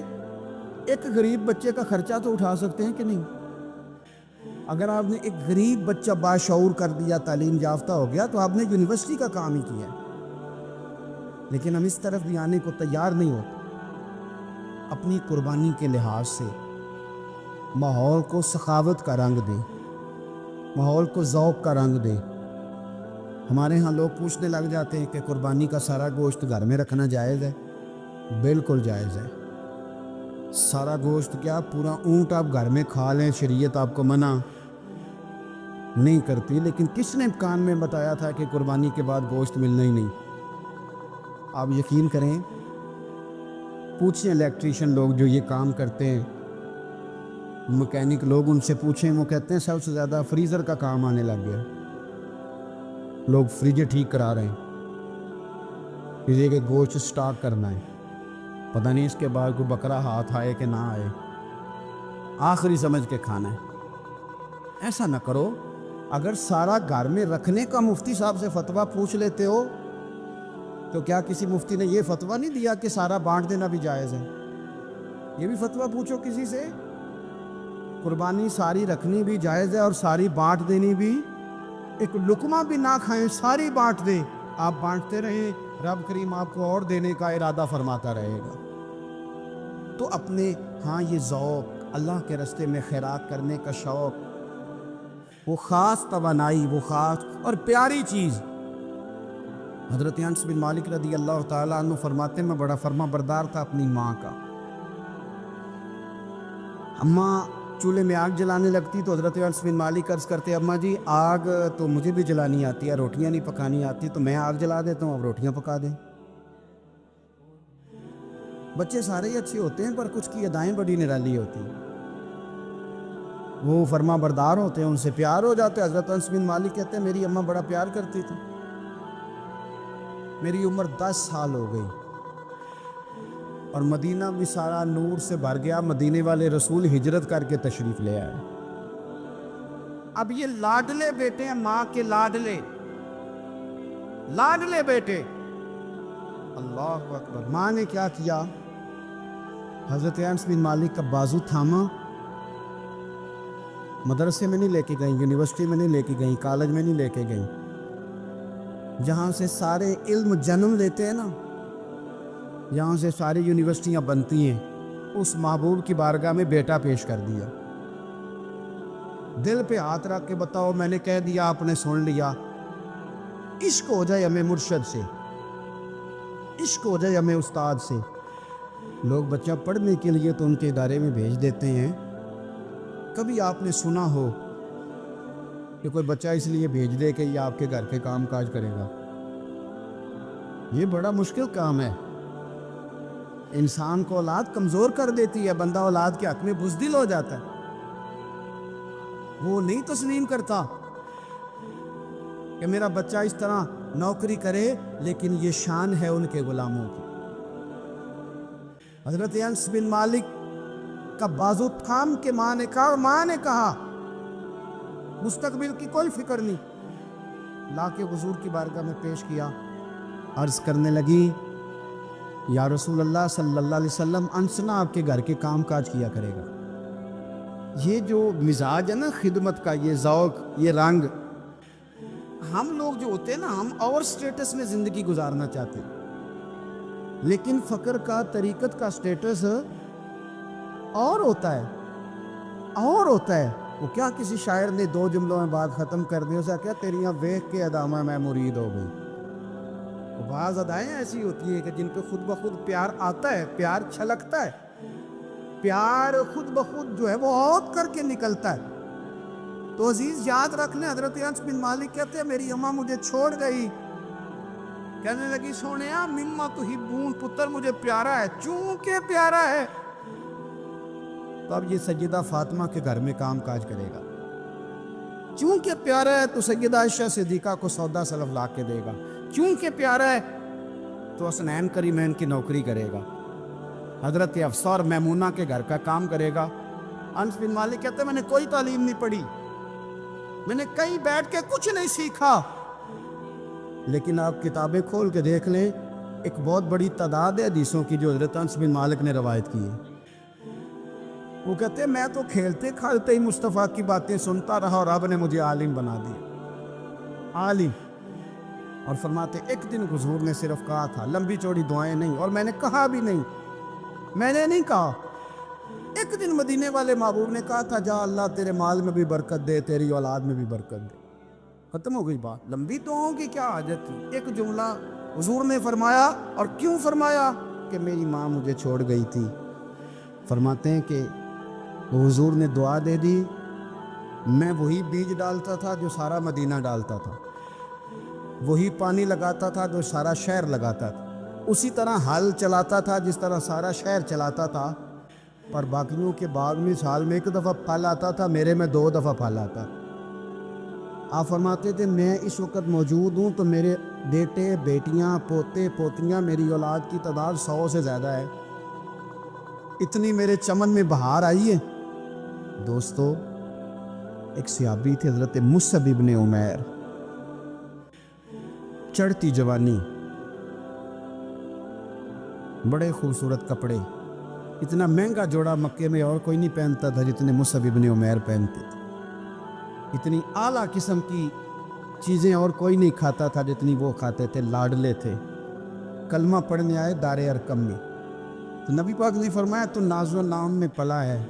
ایک غریب بچے کا خرچہ تو اٹھا سکتے ہیں کہ نہیں؟ اگر آپ نے ایک غریب بچہ باشعور کر دیا, تعلیم یافتہ ہو گیا, تو آپ نے یونیورسٹی کا کام ہی کیا ہے. لیکن ہم اس طرف بھی آنے کو تیار نہیں ہوتے. اپنی قربانی کے لحاظ سے ماحول کو سخاوت کا رنگ دیں, ماحول کو ذوق کا رنگ دیں. ہمارے ہاں لوگ پوچھنے لگ جاتے ہیں کہ قربانی کا سارا گوشت گھر میں رکھنا جائز ہے. بالکل جائز ہے. سارا گوشت کیا, پورا اونٹ آپ گھر میں کھا لیں, شریعت آپ کو منع نہیں کرتی. لیکن کس نے کان میں بتایا تھا کہ قربانی کے بعد گوشت ملنا ہی نہیں؟ آپ یقین کریں, پوچھیں الیکٹریشین لوگ جو یہ کام کرتے ہیں, مکینک لوگ, ان سے پوچھیں, وہ کہتے ہیں سب سے زیادہ فریزر کا کام آنے لگ گیا. لوگ فریج ٹھیک کرا رہے ہیں, فریج کے گوشت سٹاک کرنا ہے. پتہ نہیں اس کے بعد کوئی بکرا ہاتھ آئے کہ نہ آئے, آخری سمجھ کے کھانا ہے. ایسا نہ کرو. اگر سارا گھر میں رکھنے کا مفتی صاحب سے فتویٰ پوچھ لیتے ہو, تو کیا کسی مفتی نے یہ فتویٰ نہیں دیا کہ سارا بانٹ دینا بھی جائز ہے؟ یہ بھی فتویٰ پوچھو کسی سے. قربانی ساری رکھنی بھی جائز ہے اور ساری بانٹ دینی بھی. ایک لقمہ بھی نہ کھائیں, ساری بانٹ دیں. آپ بانٹتے رہیں, رب کریم آپ کو اور دینے کا ارادہ فرماتا رہے گا. تو اپنے ہاں یہ ذوق, اللہ کے راستے میں خیرات کرنے کا شوق, وہ خاص توانائی, وہ خاص اور پیاری چیز. حضرت انس بن مالک رضی اللہ تعالیٰ عنہ فرماتے ہیں میں بڑا فرما بردار تھا اپنی ماں کا. اماں چولہے میں آگ جلانے لگتی تو حضرت انس بن مالک عرض کرتے, اماں جی آگ تو مجھے بھی جلانی آتی ہے, روٹیاں نہیں پکانی آتی, تو میں آگ جلا دیتا ہوں, اب روٹیاں پکا دیں. بچے سارے ہی اچھے ہوتے ہیں, پر کچھ کی ادائیں بڑی نرالی ہوتی ہیں. وہ فرما بردار ہوتے ہیں, ان سے پیار ہو جاتے. حضرت انس بن مالک کہتے ہیں میری اماں بڑا پیار کرتی تھی. میری عمر 10 سال ہو گئی اور مدینہ بھی سارا نور سے بھر گیا. مدینے والے رسول ہجرت کر کے تشریف لے آئے. اب یہ لاڈلے بیٹے ہیں, ماں کے لاڈلے بیٹے. اللہ اکبر. ماں نے کیا کیا, حضرت انس بن مالک کا بازو تھاما, مدرسے میں نہیں لے کے گئیں, یونیورسٹی میں نہیں لے کے گئیں, کالج میں نہیں لے کے گئیں, جہاں سے سارے علم جنم لیتے ہیں نا, یہاں سے ساری یونیورسٹیاں بنتی ہیں, اس محبوب کی بارگاہ میں بیٹا پیش کر دیا. دل پہ ہاتھ رکھ کے بتاؤ, میں نے کہہ دیا, آپ نے سن لیا. عشق ہو جائے ہمیں مرشد سے, عشق ہو جائے ہمیں استاد سے. لوگ بچہ پڑھنے کے لیے تو ان کے ادارے میں بھیج دیتے ہیں. کبھی آپ نے سنا ہو کہ کوئی بچہ اس لیے بھیج دے کہ یہ آپ کے گھر کے کام کاج کرے گا؟ یہ بڑا مشکل کام ہے. انسان کو اولاد کمزور کر دیتی ہے. بندہ اولاد کے حق میں بزدل ہو جاتا ہے. وہ نہیں تسلیم کرتا کہ میرا بچہ اس طرح نوکری کرے، لیکن یہ شان ہے ان کے غلاموں کی. حضرت انس بن مالک کا بازو تھام کے ماں نے کہا، اور ماں نے کہا مستقبل کی کوئی فکر نہیں. لا کے حضور کی بارگاہ میں پیش کیا. عرض کرنے لگی، یا رسول اللہ صلی اللہ علیہ وسلم، انس نہ آپ کے گھر کے کام کاج کیا کرے گا. یہ جو مزاج ہے نا خدمت کا، یہ ذوق، یہ رنگ، ہم لوگ جو ہوتے ہیں نا، ہم اور سٹیٹس میں زندگی گزارنا چاہتے ہیں، لیکن فقر کا، طریقت کا سٹیٹس اور ہوتا ہے، اور ہوتا ہے. وہ کیا کسی شاعر نے 2 جملوں میں بات ختم کر دی، اسے کیا تیریاں ویکھ کے ادامہ میں مرید ہو گئی. بعض ادائیں ایسی ہوتی ہیں کہ جن پہ خود بخود پیار آتا ہے، پیار چھلکتا ہے، پیار خود بخود جو ہے وہ عود کر کے نکلتا ہے. تو عزیز یاد رکھنے، حضرت انس بن مالک کہتے ہیں میری اماں مجھے چھوڑ گئی. کہنے لگی سونیا مما تحبون، پتر مجھے پیارا ہے، چونکہ پیارا ہے تو اب یہ سیدہ فاطمہ کے گھر میں کام کاج کرے گا. چونکہ پیارا ہے تو سیدہ عائشہ صدیقہ کو سودا سلف لا کے دے گا. چونکہ پیارا ہے تو حسنین کریمین کی نوکری کرے گا. حضرت حفصہ اور میمونہ کے گھر کا کام کرے گا. انس بن مالک کہتے ہیں میں نے کوئی تعلیم نہیں پڑھی، میں نے کہیں بیٹھ کے کچھ نہیں سیکھا، لیکن آپ کتابیں کھول کے دیکھ لیں، ایک بہت بڑی تعداد ہے حدیثوں کی جو حضرت انس بن مالک نے روایت کی ہے. وہ کہتے ہیں میں تو کھیلتے کھالتے ہی مصطفیٰ کی باتیں سنتا رہا اور رب نے مجھے عالم بنا دیا، عالم. اور فرماتے ایک دن حضور نے صرف کہا تھا، لمبی چوڑی دعائیں نہیں، اور میں نے کہا بھی نہیں، میں نے نہیں کہا. ایک دن مدینے والے محبوب نے کہا تھا جا اللہ تیرے مال میں بھی برکت دے، تیری اولاد میں بھی برکت دے. ختم ہو گئی بات. لمبی دعاؤں کی کیا حاجت تھی؟ ایک جملہ حضور نے فرمایا. اور کیوں فرمایا؟ کہ میری ماں مجھے چھوڑ گئی تھی. فرماتے ہیں کہ حضور نے دعا دے دی، میں وہی بیج ڈالتا تھا جو سارا مدینہ ڈالتا تھا، وہی پانی لگاتا تھا جو سارا شہر لگاتا تھا، اسی طرح حل چلاتا تھا جس طرح سارا شہر چلاتا تھا. پر باقیوں کے باغ میں سال میں 1 دفعہ پھل آتا تھا، میرے میں 2 دفعہ پھل آتا. آپ فرماتے تھے میں اس وقت موجود ہوں تو میرے بیٹے بیٹیاں پوتے پوتیاں، میری اولاد کی تعداد 100 سے زیادہ ہے. اتنی میرے چمن میں بہار آئی ہے. دوستو، ایک صحابی تھے حضرت مصعب ابن عمیر، چڑھتی جوانی، بڑے خوبصورت کپڑے، اتنا مہنگا جوڑا مکے میں اور کوئی نہیں پہنتا تھا جتنے مصعب ابن عمیر پہنتے تھے. اتنی اعلیٰ قسم کی چیزیں اور کوئی نہیں کھاتا تھا جتنی وہ کھاتے تھے. لاڈلے تھے. کلمہ پڑھنے آئے دار ارقم میں، تو نبی پاک نے فرمایا تو ناز و نام میں پلا ہے،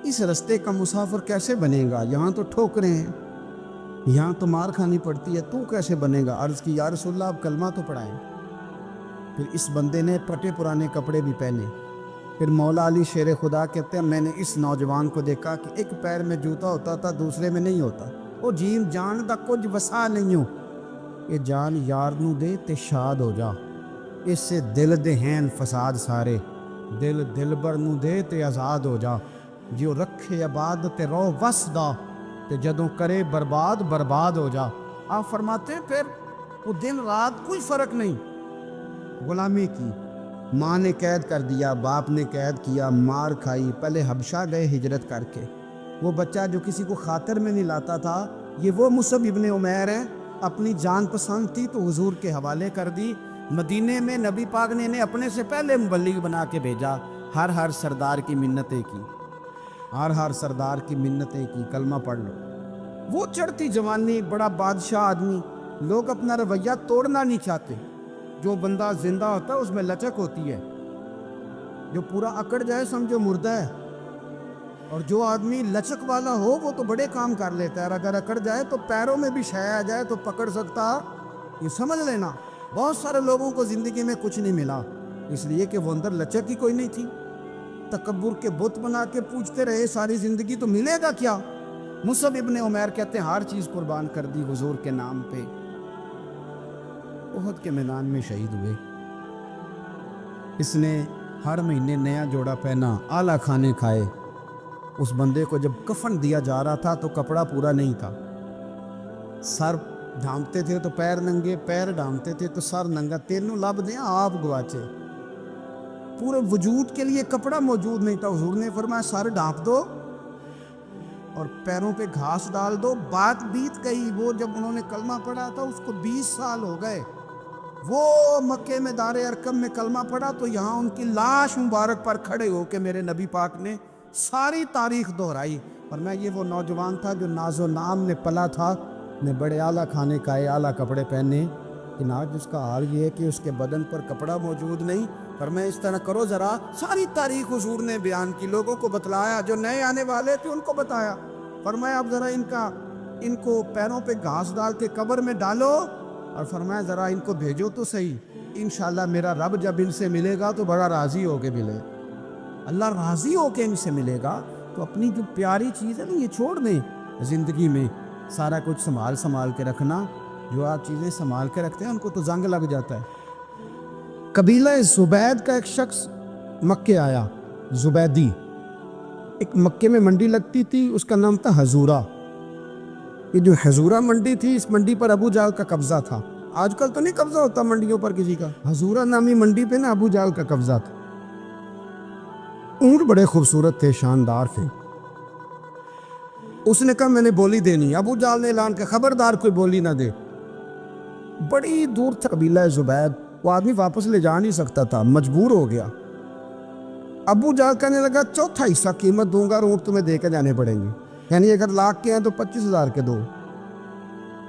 اس رستے کا مسافر کیسے بنے گا؟ یہاں تو ٹھوکریں ہیں، یہاں تو مار کھانی پڑتی ہے، تو کیسے بنے گا؟ عرض کی یا رسول اللہ آپ کلمہ تو پڑھائیں. پھر اس بندے نے پھٹے پرانے کپڑے بھی پہنے. پھر مولا علی شیر خدا کہتے ہیں میں نے اس نوجوان کو دیکھا کہ ایک پیر میں جوتا ہوتا تھا دوسرے میں نہیں ہوتا. وہ جیم جان دا کچھ وسا نہیں ہو، یہ جان یار نو دے تے شاد ہو جا، اس سے دل دے ہیں فساد سارے، دل دلبر نو دے تے آزاد ہو جا، جو رکھے آباد تے رو وسدا تے جدوں کرے برباد برباد ہو جا. آپ فرماتے ہیں پھر وہ دن رات کوئی فرق نہیں. غلامی کی، ماں نے قید کر دیا، باپ نے قید کیا، مار کھائی، پہلے حبشہ گئے ہجرت کر کے. وہ بچہ جو کسی کو خاطر میں نہیں لاتا تھا، یہ وہ مصعب ابن عمیر ہے. اپنی جان پسند تھی تو حضور کے حوالے کر دی. مدینے میں نبی پاک نے انہیں اپنے سے پہلے مبلغ بنا کے بھیجا. ہر سردار کی منتیں کی، ہر سردار کی منتیں کی، کلمہ پڑھ لو. وہ چڑھتی جوانی، بڑا بادشاہ آدمی. لوگ اپنا رویہ توڑنا نہیں چاہتے. جو بندہ زندہ ہوتا ہے اس میں لچک ہوتی ہے، جو پورا اکڑ جائے سمجھو مردہ ہے. اور جو آدمی لچک والا ہو وہ تو بڑے کام کر لیتا ہے، اور اگر اکڑ جائے تو پیروں میں بھی شے آ جائے تو پکڑ سکتا، یہ سمجھ لینا. بہت سارے لوگوں کو زندگی میں کچھ نہیں ملا، اس لیے کہ وہ اندر لچک ہی کوئی نہیں تھی، تکبر کے بت بنا کے پوچھتے رہے ساری زندگی تو ملے گا کیا۔ مصعب ابن عمیر کہتے ہیں ہر چیز قربان کر دی حضور کے نام پہ، احد کے میدان میں شہید ہوئے۔ اس نے ہر مہینے نیا جوڑا پہنا، اعلیٰ کھانے کھائے۔ اس بندے کو جب کفن دیا جا رہا تھا تو کپڑا پورا نہیں تھا، سر ڈھانپتے تھے تو پیر ننگے، پیر ڈھانپتے تھے تو سر ننگا، تینوں لب دیں آپ گواچے، پورے وجود کے لیے کپڑا موجود نہیں تھا۔ حضور نے فرمایا سر ڈھانپ دو اور پیروں پہ گھاس ڈال دو، بات بیت گئی۔ وہ جب انہوں نے کلمہ پڑھا تھا اس کو 20 سال ہو گئے، وہ مکے میں دار ارقم میں کلمہ پڑھا تو یہاں ان کی لاش مبارک پر کھڑے ہو کے میرے نبی پاک نے ساری تاریخ دہرائی۔ اور میں یہ وہ نوجوان تھا جو ناز و نام میں پلا تھا، نے بڑے اعلیٰ کھانے کھائے، اعلیٰ کپڑے پہنے، کہ آج اس کا حال یہ ہے کہ اس کے بدن پر کپڑا موجود نہیں۔ پر میں اس طرح کرو ذرا، ساری تاریخ حضور نے بیان کی، لوگوں کو بتلایا، جو نئے آنے والے تھے ان کو بتایا۔ فرمایا اب ذرا ان کو پیروں پہ گھاس ڈال کے قبر میں ڈالو، اور فرمایا ذرا ان کو بھیجو تو صحیح، انشاءاللہ میرا رب جب ان سے ملے گا تو بڑا راضی ہو کے ملے، اللہ راضی ہو کے ان سے ملے گا۔ تو اپنی جو پیاری چیز ہے نا یہ چھوڑ دیں، زندگی میں سارا کچھ سنبھال کے رکھنا، جو آپ چیزیں سنبھال کے رکھتے ہیں ان کو تو زنگ لگ جاتا ہے۔ قبیلہ زبید کا ایک شخص مکے آیا، زبیدی، ایک مکے میں منڈی لگتی تھی، اس کا نام تھا حضورہ۔ یہ جو حضورہ منڈی تھی، اس منڈی پر ابو جہل کا قبضہ تھا۔ آج کل تو نہیں قبضہ ہوتا منڈیوں پر کسی کا، حضورہ نامی منڈی پہ نا ابو جہل کا قبضہ تھا۔ اونٹ بڑے خوبصورت تھے، شاندار تھے۔ اس نے کہا میں نے بولی دینی، ابو جہل نے اعلان کیا خبردار کوئی بولی نہ دے۔ بڑی دور تھا قبیلہ زبید، وہ آدمی واپس لے جا نہیں سکتا تھا، مجبور ہو گیا۔ ابو جہل کہنے لگا چوتھا حصہ قیمت دوں گا اور اونٹ تمہیں دے کے جانے پڑیں گے، یعنی اگر لاکھ کے ہیں تو 25,000 کے دو۔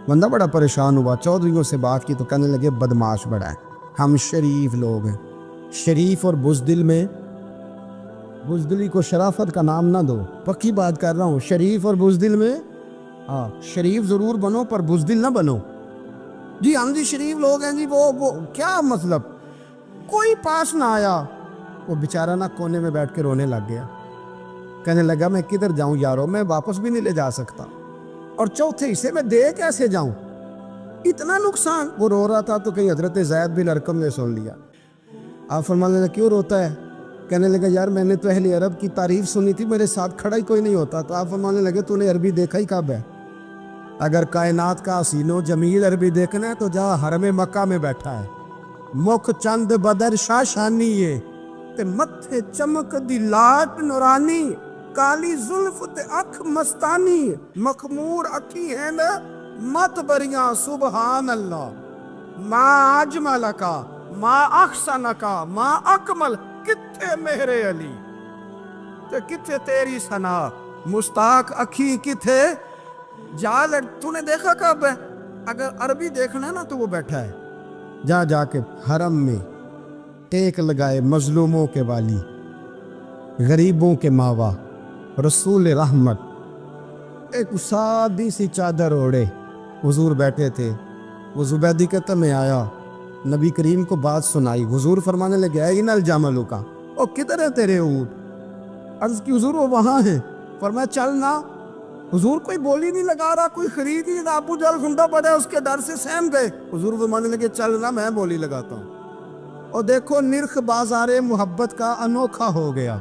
بندہ بڑا پریشان ہوا، چودھریوں سے بات کی تو کہنے لگے بدماش بڑا ہے، ہم شریف لوگ ہیں، شریف اور بزدل میں، بزدلی کو شرافت کا نام نہ دو، پکی بات کر رہا ہوں، شریف اور بزدل میں شریف ضرور بنو پر بزدل نہ بنو۔ جی ہم جی شریف لوگ ہیں جی، وہ کیا مطلب؟ کوئی پاس نہ آیا، وہ بیچارہ نہ کونے میں بیٹھ کے رونے لگ گیا، کہنے لگا میں کدھر جاؤں یارو، میں واپس بھی نہیں لے جا سکتا، اور چوتھے حصے میں دے کیسے جاؤں، اتنا نقصان۔ وہ رو رہا تھا تو کہیں حضرت زید بن ارقم نے سن لیا۔ آپ فرمانے لگے کیوں روتا ہے؟ کہنے لگا یار میں نے تو اہل عرب کی تعریف سنی تھی، میرے ساتھ کھڑا ہی کوئی نہیں ہوتا۔ تو آپ فرمانے لگے تو نے عربی دیکھا ہی کب ہے؟ اگر کائنات کا حسین و جمیل عربی دیکھنا ہے تو جا حرم مکہ میں بیٹھا ہے، مکھ چند بدر شاشانی ہے تے متھے چمک دی لاٹ نورانی، کالی زلف تے اکھ مستانی، مخمور اکھی ہیں نا مت بریاں سبحان اللہ، ما اجملکا ما احسنکا ما اکمل، کتھے میرے علی تے کتھے تیری ثنا، مستاق اکھی کتھے جال، تو نے دیکھا کب ہے؟ اگر عربی دیکھنا ہے نا تو وہ بیٹھا ہے، جا کے حرم میں ٹیک لگائے، مظلوموں کے والی، غریبوں کے ماوا، رسول رحمت، ایک سادی سی چادر اوڑے حضور بیٹھے تھے۔ وہ زبیدی کہتا میں آیا، نبی کریم کو بات سنائی، حضور فرمانے لگے این الجمل کا، او کدھر ہے تیرے اونٹ؟ عرض کی حضور وہ وہاں ہیں۔ فرمایا چلنا، حضور کوئی بولی نہیں لگا رہا، کوئی خرید ہی نہیں، ابو جہل گھنٹا پڑا اس کے ڈر سے سہم گئے۔ حضور فرمانے لگے چلنا میں بولی لگاتا ہوں۔ اور دیکھو نرخ بازار محبت کا انوکھا ہو گیا،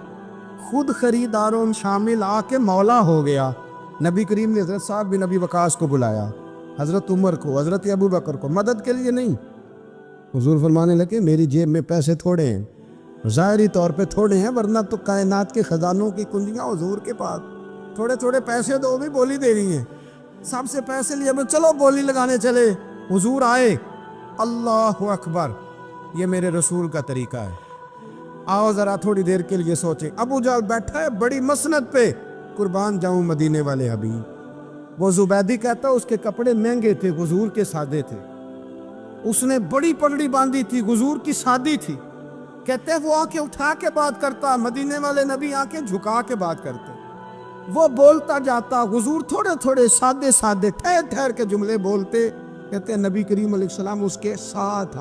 خود خریداروں شامل آ کے مولا ہو گیا۔ نبی کریم نے حضرت صاحب بن ابی وقاص کو بلایا، حضرت عمر کو، حضرت ابو بکر کو، مدد کے لیے نہیں۔ حضور فرمانے لگے میری جیب میں پیسے تھوڑے ہیں، ظاہری طور پہ تھوڑے ہیں، ورنہ تو کائنات کے خزانوں کی کنجیاں حضور کے پاس، تھوڑے تھوڑے پیسے دو بھی بولی دے رہی ہیں، سب سے پیسے لیے میں چلو بولی لگانے چلے۔ حضور آئے، اللہ اکبر، یہ میرے رسول کا طریقہ ہے، آؤ ذرا تھوڑی دیر کے لیے سوچیں۔ ابو جہل بیٹھا ہے بڑی مسند پہ، قربان جاؤں مدینے والے حبیب۔ وہ زبیدی کہتا اس کے کپڑے مہنگے تھے، حضور کے سادے تھے، اس نے بڑی پگڑی باندھی تھی، حضور کی سادی تھی۔ کہتے وہ آنکھیں اٹھا کے بات کرتا، مدینے والے نبی آنکھیں جھکا کے بات کرتے، وہ بولتا جاتا، حضور تھوڑے تھوڑے سادے سادے ٹھہر ٹھہر کے جملے بولتے، کہتے ہیں نبی کریم علیہ السلام اس کے ساتھ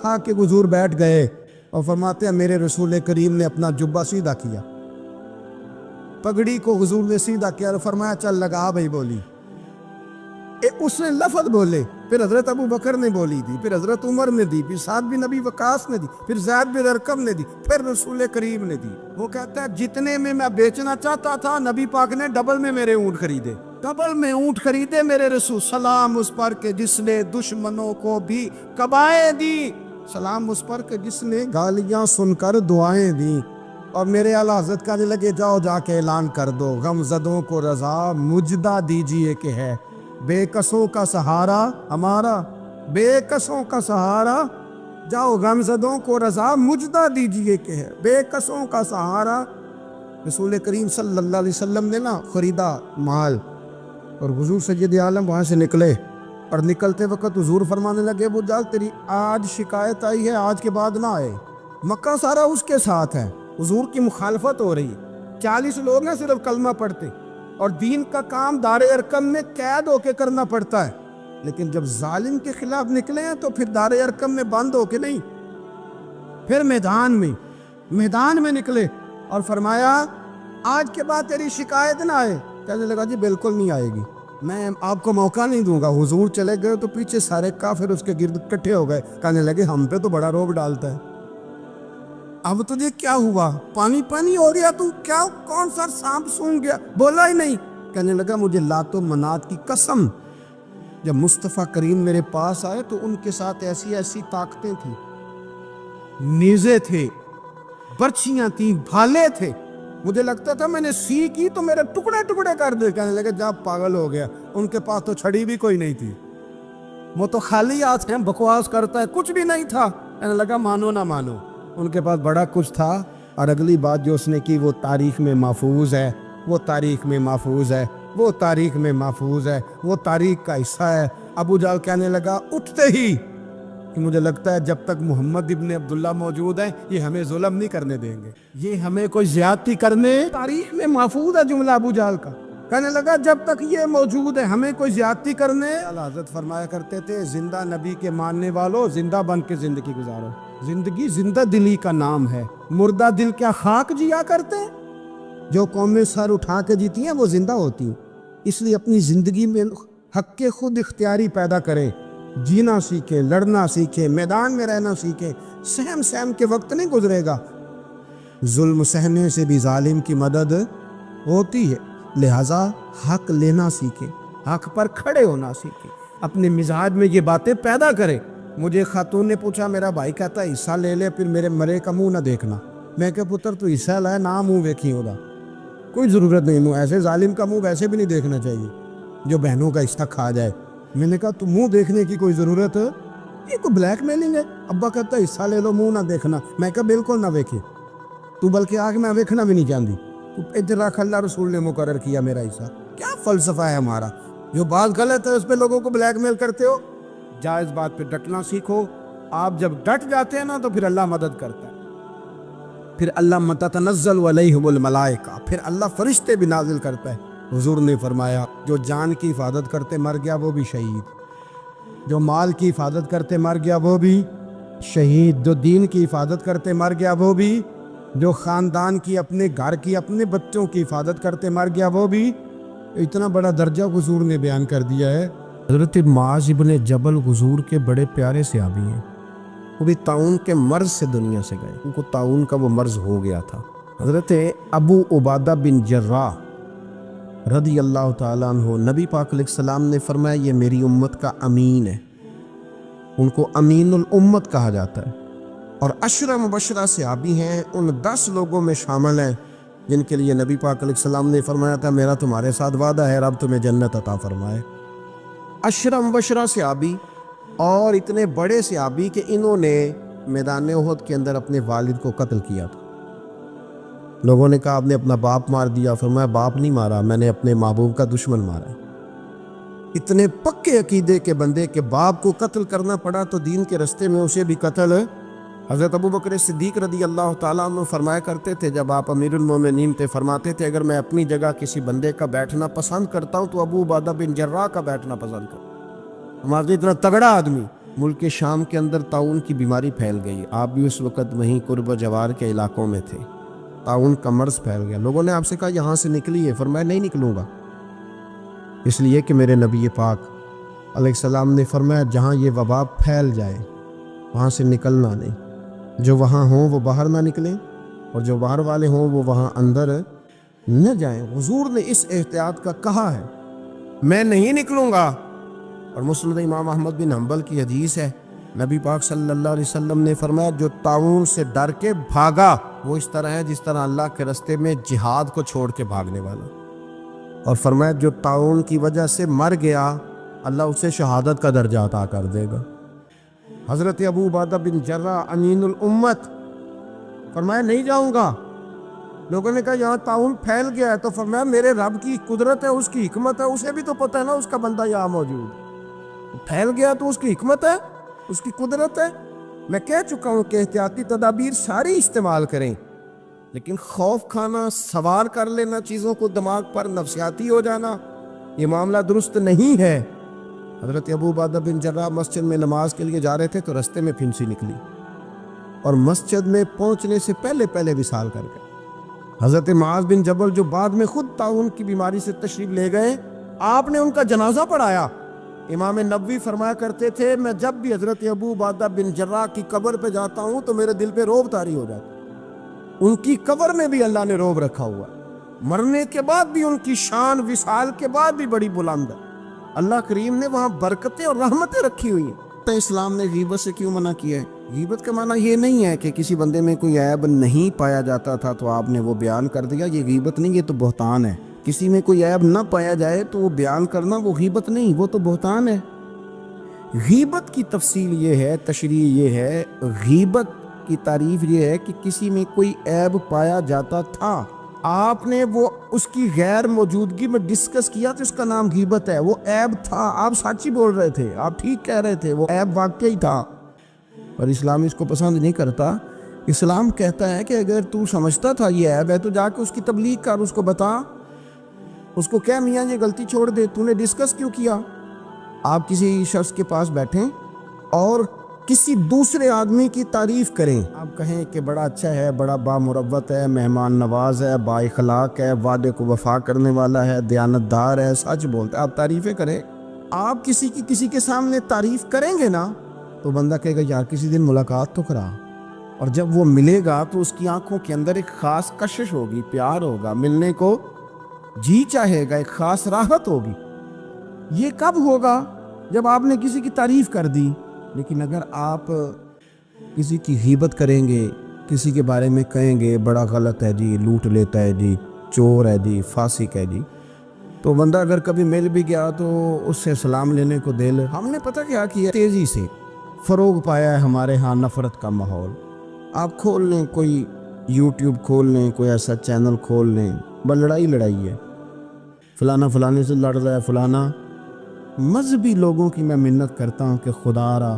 آ کے حضور بیٹھ گئے اور فرماتے ہیں میرے رسول کریم نے اپنا جبہ سیدھا کیا، پگڑی کو حضور نے سیدھا کیا اور فرمایا چل لگا بھائی بولی۔ اس نے لفظ بولے، پھر حضرت ابو بکر نے بولی دی، پھر حضرت عمر نے دی، پھر سعد بن نبی وقاص نے دی، پھر زید بن ارقم نے دی، پھر رسول کریم نے دی۔ وہ کہتا ہے جتنے میں بیچنا چاہتا تھا نبی پاک نے ڈبل میں میرے اونٹ خریدے، ڈبل میں اونٹ خریدے میرے رسول۔ سلام اس پر کہ جس نے دشمنوں کو بھی کبائیں دی، سلام اس پر کہ جس نے گالیاں سن کر دعائیں دی۔ اور میرے اعلیٰ حضرت کہنے لگے جاؤ جا کے اعلان کر دو، غم زدوں کو رضا مجدہ دیجئے کہ ہے، بے کسوں کا سہارا ہمارا، بے کسوں کا سہارا، جاؤ غم زدوں کو رضا مجدہ دیجئے کہ ہے، بے کسوں کا سہارا۔ رسول کریم صلی اللہ علیہ وسلم نے نا خریدا مال، اور حضور سید عالم وہاں سے نکلے، اور نکلتے وقت حضور فرمانے لگے ابو جہل تیری آج شکایت آئی ہے، آج کے بعد نہ آئے۔ مکہ سارا اس کے ساتھ ہے، حضور کی مخالفت ہو رہی ہے، 40 لوگ ہیں صرف کلمہ پڑھتے، اور دین کا کام دار ارقم میں قید ہو کے کرنا پڑتا ہے، لیکن جب ظالم کے خلاف نکلے ہیں تو پھر دار ارقم میں بند ہو کے نہیں، پھر میدان میں نکلے اور فرمایا آج کے بعد تیری شکایت نہ آئے۔ کہنے لگا جی بالکل نہیں آئے گی، میں آپ کو موقع نہیں دوں گا۔ حضور چلے گئے تو پیچھے سارے کافر اس کے گرد اکٹھے ہو گئے، کہنے لگے ہم پہ تو بڑا روب ڈالتا ہے، اب تجھے کیا ہوا، پانی ہو گیا، تو کیا کون سا سانپ سونگ گیا، بولا ہی نہیں۔ کہنے لگا مجھے لات و منات کی قسم، جب مصطفیٰ کریم میرے پاس آئے تو ان کے ساتھ ایسی ایسی طاقتیں تھیں، نیزے تھے، برچیاں تھیں، بھالے تھے، مجھے لگتا تھا میں نے سی کی تو میرے ٹکڑے ٹکڑے کر دے۔ کہنے لگے جا پاگل ہو گیا، ان کے پاس تو چھڑی بھی کوئی نہیں تھی، وہ تو خالی ہاتھ ہیں، بکواس کرتا ہے، کچھ بھی نہیں تھا۔ کہنے لگا مانو نہ مانو، ان کے پاس بڑا کچھ تھا، اور اگلی بات جو اس نے کی وہ تاریخ میں محفوظ ہے، وہ تاریخ میں محفوظ ہے، وہ تاریخ میں محفوظ ہے، وہ تاریخ کا حصہ ہے۔ ابو جہل کہنے لگا اٹھتے ہی کہ مجھے لگتا ہے جب تک محمد ابن عبداللہ موجود ہیں یہ ہمیں ظلم نہیں کرنے دیں گے، یہ ہمیں کوئی زیادتی کرنے، تاریخ میں محفوظ ہے جملہ ابو جہل کا۔ کہنے لگا جب تک یہ موجود ہے ہمیں کوئی زیادتی کرنے۔ اعلیٰ حضرت فرمایا کرتے تھے زندہ نبی کے ماننے والوں زندہ بن کے زندگی گزارو، زندگی زندہ دلی کا نام ہے، مردہ دل کیا خاک جیا کرتے ہیں؟ جو قومیں سر اٹھا کے جیتی ہیں وہ زندہ ہوتی ہیں، اس لیے اپنی زندگی میں حق کے خود اختیاری پیدا کرے، جینا سیکھے، لڑنا سیکھے، میدان میں رہنا سیکھے۔ سہم کے وقت نہیں گزرے گا، ظلم سہنے سے بھی ظالم کی مدد ہوتی ہے، لہذا حق لینا سیکھے، حق پر کھڑے ہونا سیکھے، اپنے مزاج میں یہ باتیں پیدا کرے۔ مجھے خاتون نے پوچھا، میرا بھائی کہتا ہے حصہ لے لے پھر میرے مرے کا منہ نہ دیکھنا۔ میں کہ پتر تو حصہ لائے نہ منہ ویکھی ہوگا، کوئی ضرورت نہیں، منہ ایسے ظالم کا منہ ویسے بھی نہیں دیکھنا چاہیے جو بہنوں کا حصہ کھا جائے۔ میں نے کہا تو منہ دیکھنے کی کوئی ضرورت ہے، یہ کوئی بلیک میلنگ ہے؟ ابا کہتا ہے حصہ لے لو منہ نہ دیکھنا۔ میں کہا بالکل نہ ویکھے تو، بلکہ آگے میں ویکھنا بھی نہیں چاہتی، تو ادھر رکھ، اللہ رسول نے مقرر کیا میرا حصہ۔ کیا فلسفہ ہے ہمارا؟ جو بات غلط ہے اس پہ لوگوں کو بلیک میل کرتے ہو، جائز بات پہ ڈٹنا سیکھو۔ آپ جب ڈٹ جاتے ہیں نا تو پھر اللہ مدد کرتا ہے، پھر اللہ تتنزل علیہم الملائکہ، پھر اللہ فرشتے بھی نازل کرتا ہے۔ حضور نے فرمایا جو جان کی حفاظت کرتے مر گیا وہ بھی شہید، جو مال کی حفاظت کرتے مر گیا وہ بھی شہید، جو دین کی حفاظت کرتے مر گیا وہ بھی، جو خاندان کی، اپنے گھر کی، اپنے بچوں کی حفاظت کرتے مر گیا وہ بھی۔ اتنا بڑا درجہ حضور نے بیان کر دیا ہے۔ حضرت معاذ ابن جبل حضور کے بڑے پیارے صحابی ہیں، وہ بھی طاعون کے مرض سے دنیا سے گئے، ان کو طاعون کا وہ مرض ہو گیا تھا۔ حضرت ابو عبادہ بن جراح رضی اللہ تعالیٰ عنہ، نبی پاک علیہ السلام نے فرمایا یہ میری امت کا امین ہے، ان کو امین الامت کہا جاتا ہے، اور 10 مبشرہ صحابی ہیں، ان 10 لوگوں میں شامل ہیں جن کے لیے نبی پاک علیہ السلام نے فرمایا تھا میرا تمہارے ساتھ وعدہ ہے، رب تمہیں جنت عطا فرمائے۔ 10 مبشرہ صحابی، اور اتنے بڑے صحابی کہ انہوں نے میدان احد کے اندر اپنے والد کو قتل کیا تھا۔ لوگوں نے کہا آپ نے اپنا باپ مار دیا، فرمایا باپ نہیں مارا، میں نے اپنے محبوب کا دشمن مارا۔ اتنے پکے عقیدے کے بندے کہ باپ کو قتل کرنا پڑا تو دین کے رستے میں اسے بھی قتل۔ حضرت ابو بکر صدیق رضی اللہ تعالیٰ عنہ فرمایا کرتے تھے جب آپ امیر المومنین تھے، فرماتے تھے اگر میں اپنی جگہ کسی بندے کا بیٹھنا پسند کرتا ہوں تو ابو عبادہ بن جراح کا بیٹھنا پسند کرتا ہوں۔ معاذ اتنا تگڑا آدمی. ملک شام کے اندر طاعون کی بیماری پھیل گئی. آپ بھی اس وقت وہیں قرب و جوار کے علاقوں میں تھے. طاعون کا مرض پھیل گیا. لوگوں نے آپ سے کہا یہاں سے نکلیے. فرمایا نہیں نکلوں گا, اس لیے کہ میرے نبی پاک علیہ السلام نے فرمایا جہاں یہ وبا پھیل جائے وہاں سے نکلنا نہیں. جو وہاں ہوں وہ باہر نہ نکلیں, اور جو باہر والے ہوں وہ وہاں اندر نہ جائیں. حضور نے اس احتیاط کا کہا ہے, میں نہیں نکلوں گا. اور مسند امام احمد بن حنبل کی حدیث ہے, نبی پاک صلی اللہ علیہ وسلم نے فرمایا جو طاعون سے ڈر کے بھاگا وہ اس طرح ہے جس طرح اللہ کے راستے میں جہاد کو چھوڑ کے بھاگنے والا. اور فرمایا جو طاعون کی وجہ سے مر گیا اللہ اسے شہادت کا درجہ عطا کر دے گا. حضرت ابو عبیدہ بن جراح امین الامت فرمایا نہیں جاؤں گا. لوگوں نے کہا یہاں طاعون پھیل گیا ہے, تو فرمایا میرے رب کی قدرت ہے, اس کی حکمت ہے, اسے بھی تو پتہ ہے نا اس کا بندہ یہاں موجود پھیل گیا تو اس کی حکمت ہے, اس کی قدرت ہے. میں کہہ چکا ہوں کہ احتیاطی تدابیر ساری استعمال کریں, لیکن خوف کھانا, سوار کر لینا چیزوں کو دماغ پر, نفسیاتی ہو جانا, یہ معاملہ درست نہیں ہے. حضرت ابو عبیدہ بن جراح مسجد میں نماز کے لیے جا رہے تھے تو رستے میں پھنسی نکلی اور مسجد میں پہنچنے سے پہلے وصال کر گئے. حضرت معاذ بن جبل جو بعد میں خود طاعون کی بیماری سے تشریف لے گئے, آپ نے ان کا جنازہ پڑھایا. امام نبوی فرمایا کرتے تھے میں جب بھی حضرت ابو عبیدہ بن جراح کی قبر پہ جاتا ہوں تو میرے دل پہ رعب طاری ہو جاتا. ان کی قبر میں بھی اللہ نے رعب رکھا ہوا, مرنے کے بعد بھی ان کی شان وصال کے بعد بھی بڑی بلند ہے. اللہ کریم نے وہاں برکتیں اور رحمتیں رکھی ہوئی ہیں. اسلام نے غیبت سے کیوں منع کیا ہے؟ غیبت کا معنی یہ نہیں ہے کہ کسی بندے میں کوئی عیب نہیں پایا جاتا تھا تو آپ نے وہ بیان کر دیا, یہ غیبت نہیں, یہ تو بہتان ہے. کسی میں کوئی عیب نہ پایا جائے تو وہ بیان کرنا وہ غیبت نہیں, وہ تو بہتان ہے. غیبت کی تفصیل یہ ہے, تشریح یہ ہے, غیبت کی تعریف یہ ہے کہ کسی میں کوئی عیب پایا جاتا تھا, آپ نے وہ اس کی غیر موجودگی میں ڈسکس کیا تو اس کا نام غیبت ہے. وہ عیب تھا, آپ سچ ہی بول رہے تھے, آپ ٹھیک کہہ رہے تھے, وہ عیب واقعی تھا. پر اسلام اس کو پسند نہیں کرتا. اسلام کہتا ہے کہ اگر تو سمجھتا تھا یہ عیب ہے تو جا کے اس کی تبلیغ کر, اس کو بتا, اس کو کہہ میاں یہ غلطی چھوڑ دے, تو نے ڈسکس کیوں کیا. آپ کسی شخص کے پاس بیٹھیں اور کسی دوسرے آدمی کی تعریف کریں, آپ کہیں کہ بڑا اچھا ہے, بڑا بامروت ہے, مہمان نواز ہے, با اخلاق ہے, وعدے کو وفا کرنے والا ہے, دیانتدار ہے, سچ بولتا ہے, آپ تعریفیں کریں. آپ کسی کے سامنے تعریف کریں گے نا تو بندہ کہے گا یار کسی دن ملاقات تو کرا, اور جب وہ ملے گا تو اس کی آنکھوں کے اندر ایک خاص کشش ہوگی, پیار ہوگا, ملنے کو جی چاہے گا, ایک خاص راحت ہوگی. یہ کب ہوگا؟ جب آپ نے کسی کی تعریف کر دی. لیکن اگر آپ کسی کی غیبت کریں گے, کسی کے بارے میں کہیں گے بڑا غلط ہے جی, لوٹ لیتا ہے جی, چور ہے جی, فاسق ہے جی, تو بندہ اگر کبھی مل بھی گیا تو اس سے سلام لینے کو دل, ہم نے پتہ کیا کیا, تیزی سے فروغ پایا ہے ہمارے ہاں نفرت کا ماحول. آپ کھول لیں, کوئی یوٹیوب کھول لیں, کوئی ایسا چینل کھول لیں, بس لڑائی ہے, فلانا فلانے سے لڑ رہا ہے, فلانا. مذہبی لوگوں کی میں منت کرتا ہوں کہ خدا را